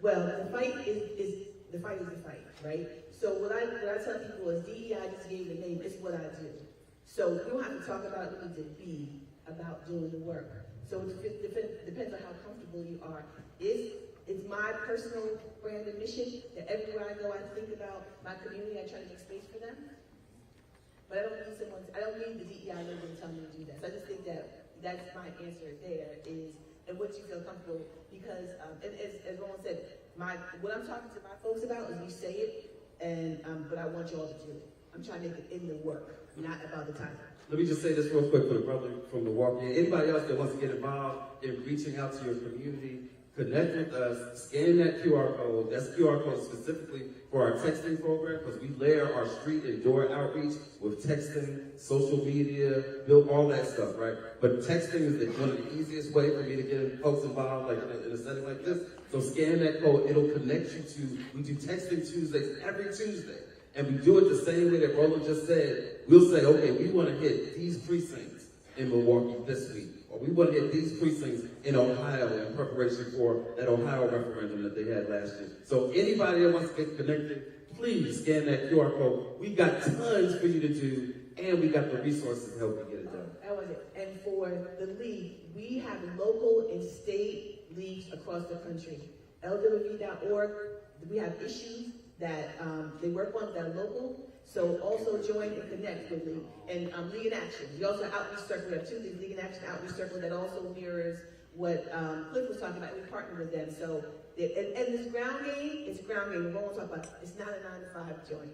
Well, the fight is the fight, right? So what I tell people is DEI just gave the name, it's what I do. So you don't have to talk about it, you need to be about doing the work. So it depends on how comfortable you are. It's my personal brand and mission that everywhere I go, I think about my community, I try to make space for them. But I don't need the DEI logo to tell me to do that. So I just think that that's my answer there is, and what you feel comfortable, because, and as Ron said, what I'm talking to my folks about is we say it, and but I want you all to do it. I'm trying to make it in the work, not about the title. Let me just say this real quick for the brother from Milwaukee. Anybody else that wants to get involved in reaching out to your community, connect with us, scan that QR code. That's QR code specifically for our texting program, because we layer our street and door outreach with texting, social media, build all that stuff, right? But texting is one of the easiest way for me to get folks involved, like in a setting like this. So scan that code, it'll connect you to, we do texting Tuesdays every Tuesday. And we do it the same way that Roland just said. We'll say, okay, we want to hit these precincts in Milwaukee this week. Or we want to hit these precincts in Ohio in preparation for that Ohio referendum that they had last year. So anybody that wants to get connected, please scan that QR code. We got tons for you to do, and we got the resources to help you get it done. That was it. And for the league, we have local and state leagues across the country. LWV.org, we have issues that they work on that are local. So also join and connect with League. And League in Action. We also have Outreach Circle. We have 2 things, League in Action, Outreach Circle, that also mirrors what Cliff was talking about. We partner with them. So, and this ground game, it's a ground game. We won't talk about it. It's not a 9-to-5 joint.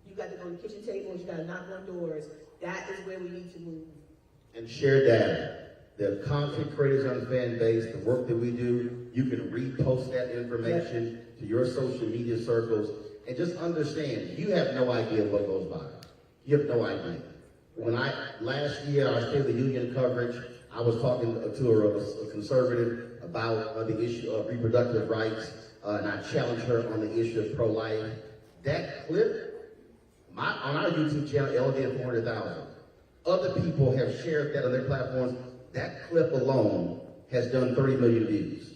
You got to go to kitchen tables. You got to knock on doors. That is where we need to move. And share data. The content creators on the fan base, the work that we do, you can repost that information to your social media circles. And just understand, you have no idea what goes by. You have no idea. When last year, our State of the Union coverage, I was talking to a conservative about the issue of reproductive rights, and I challenged her on the issue of pro-life. That clip, on our YouTube channel, LDN 400,000, other people have shared that on their platforms. That clip alone has done 30 million views.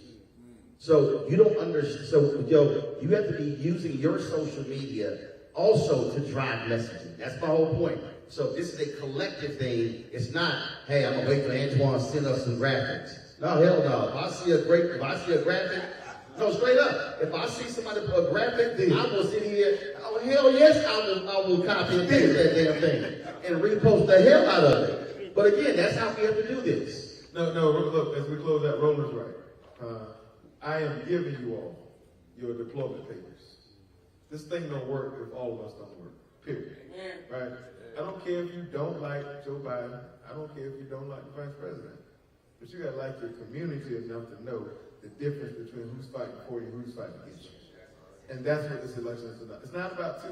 So you don't understand, you have to be using your social media also to drive messaging. That's my whole point. So this is a collective thing. It's not, hey, I'm gonna wait for Antoine to send us some graphics. No, hell no. If I see a graphic, no, straight up. If I see somebody put a graphic, then I will sit here, oh hell yes, I will copy and paste that damn thing and repost the hell out of it. But again, that's how we have to do this. No, look, as we close out, Roland's right. I am giving you all your deployment papers. This thing don't work if all of us don't work, period. Right? I don't care if you don't like Joe Biden. I don't care if you don't like the vice president. But you got to like your community enough to know the difference between who's fighting for you and who's fighting against you. And that's what this election is about. It's not about the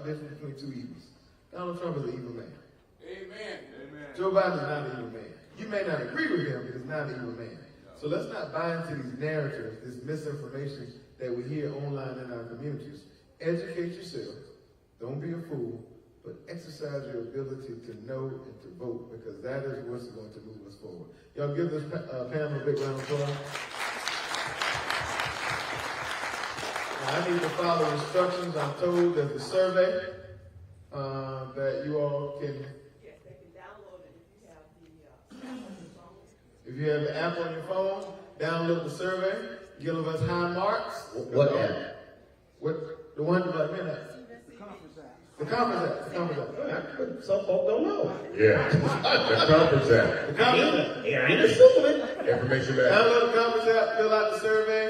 difference between two evils. Donald Trump is an evil man. Amen. Joe Biden is not an evil man. You may not agree with him, but he's not an evil man. So let's not buy into these narratives, this misinformation that we hear online in our communities. Educate yourself. Don't be a fool, but exercise your ability to know and to vote, because that is what's going to move us forward. Y'all give this panel a big round of applause. Now, I need to follow instructions. I'm told there's a survey that you all can. Yes, they can download it if you have the app on your phone. If you have the app on your phone, download the survey. Give us high marks. What app? What the one like minute? The conference app. The conference app. Some folk don't know. Yeah. The conference app. The conference app. I ain't assuming. Information back. Download the conference app. Fill out the survey.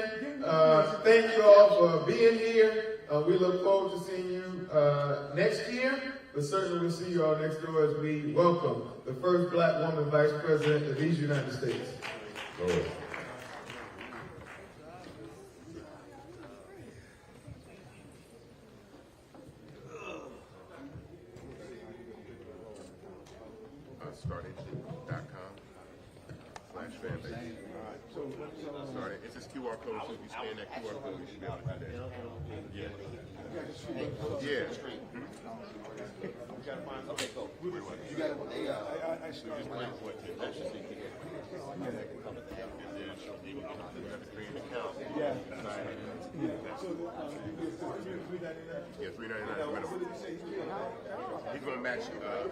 Thank you all for being here. We look forward to seeing you next year, but certainly we'll see you all next door as we welcome the first black woman vice president of these United States. Lord. StartNation.com/fanpage. Sorry, it's this QR code, so if you scan that QR code, you should be able to do that. Yeah. Yeah. Okay, go. You got I started with what you actually think it Yeah. Yeah, $3.99 minimum. He's going to match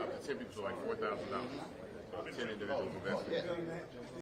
up to 10 people, so like $4,000. 10 individuals invested.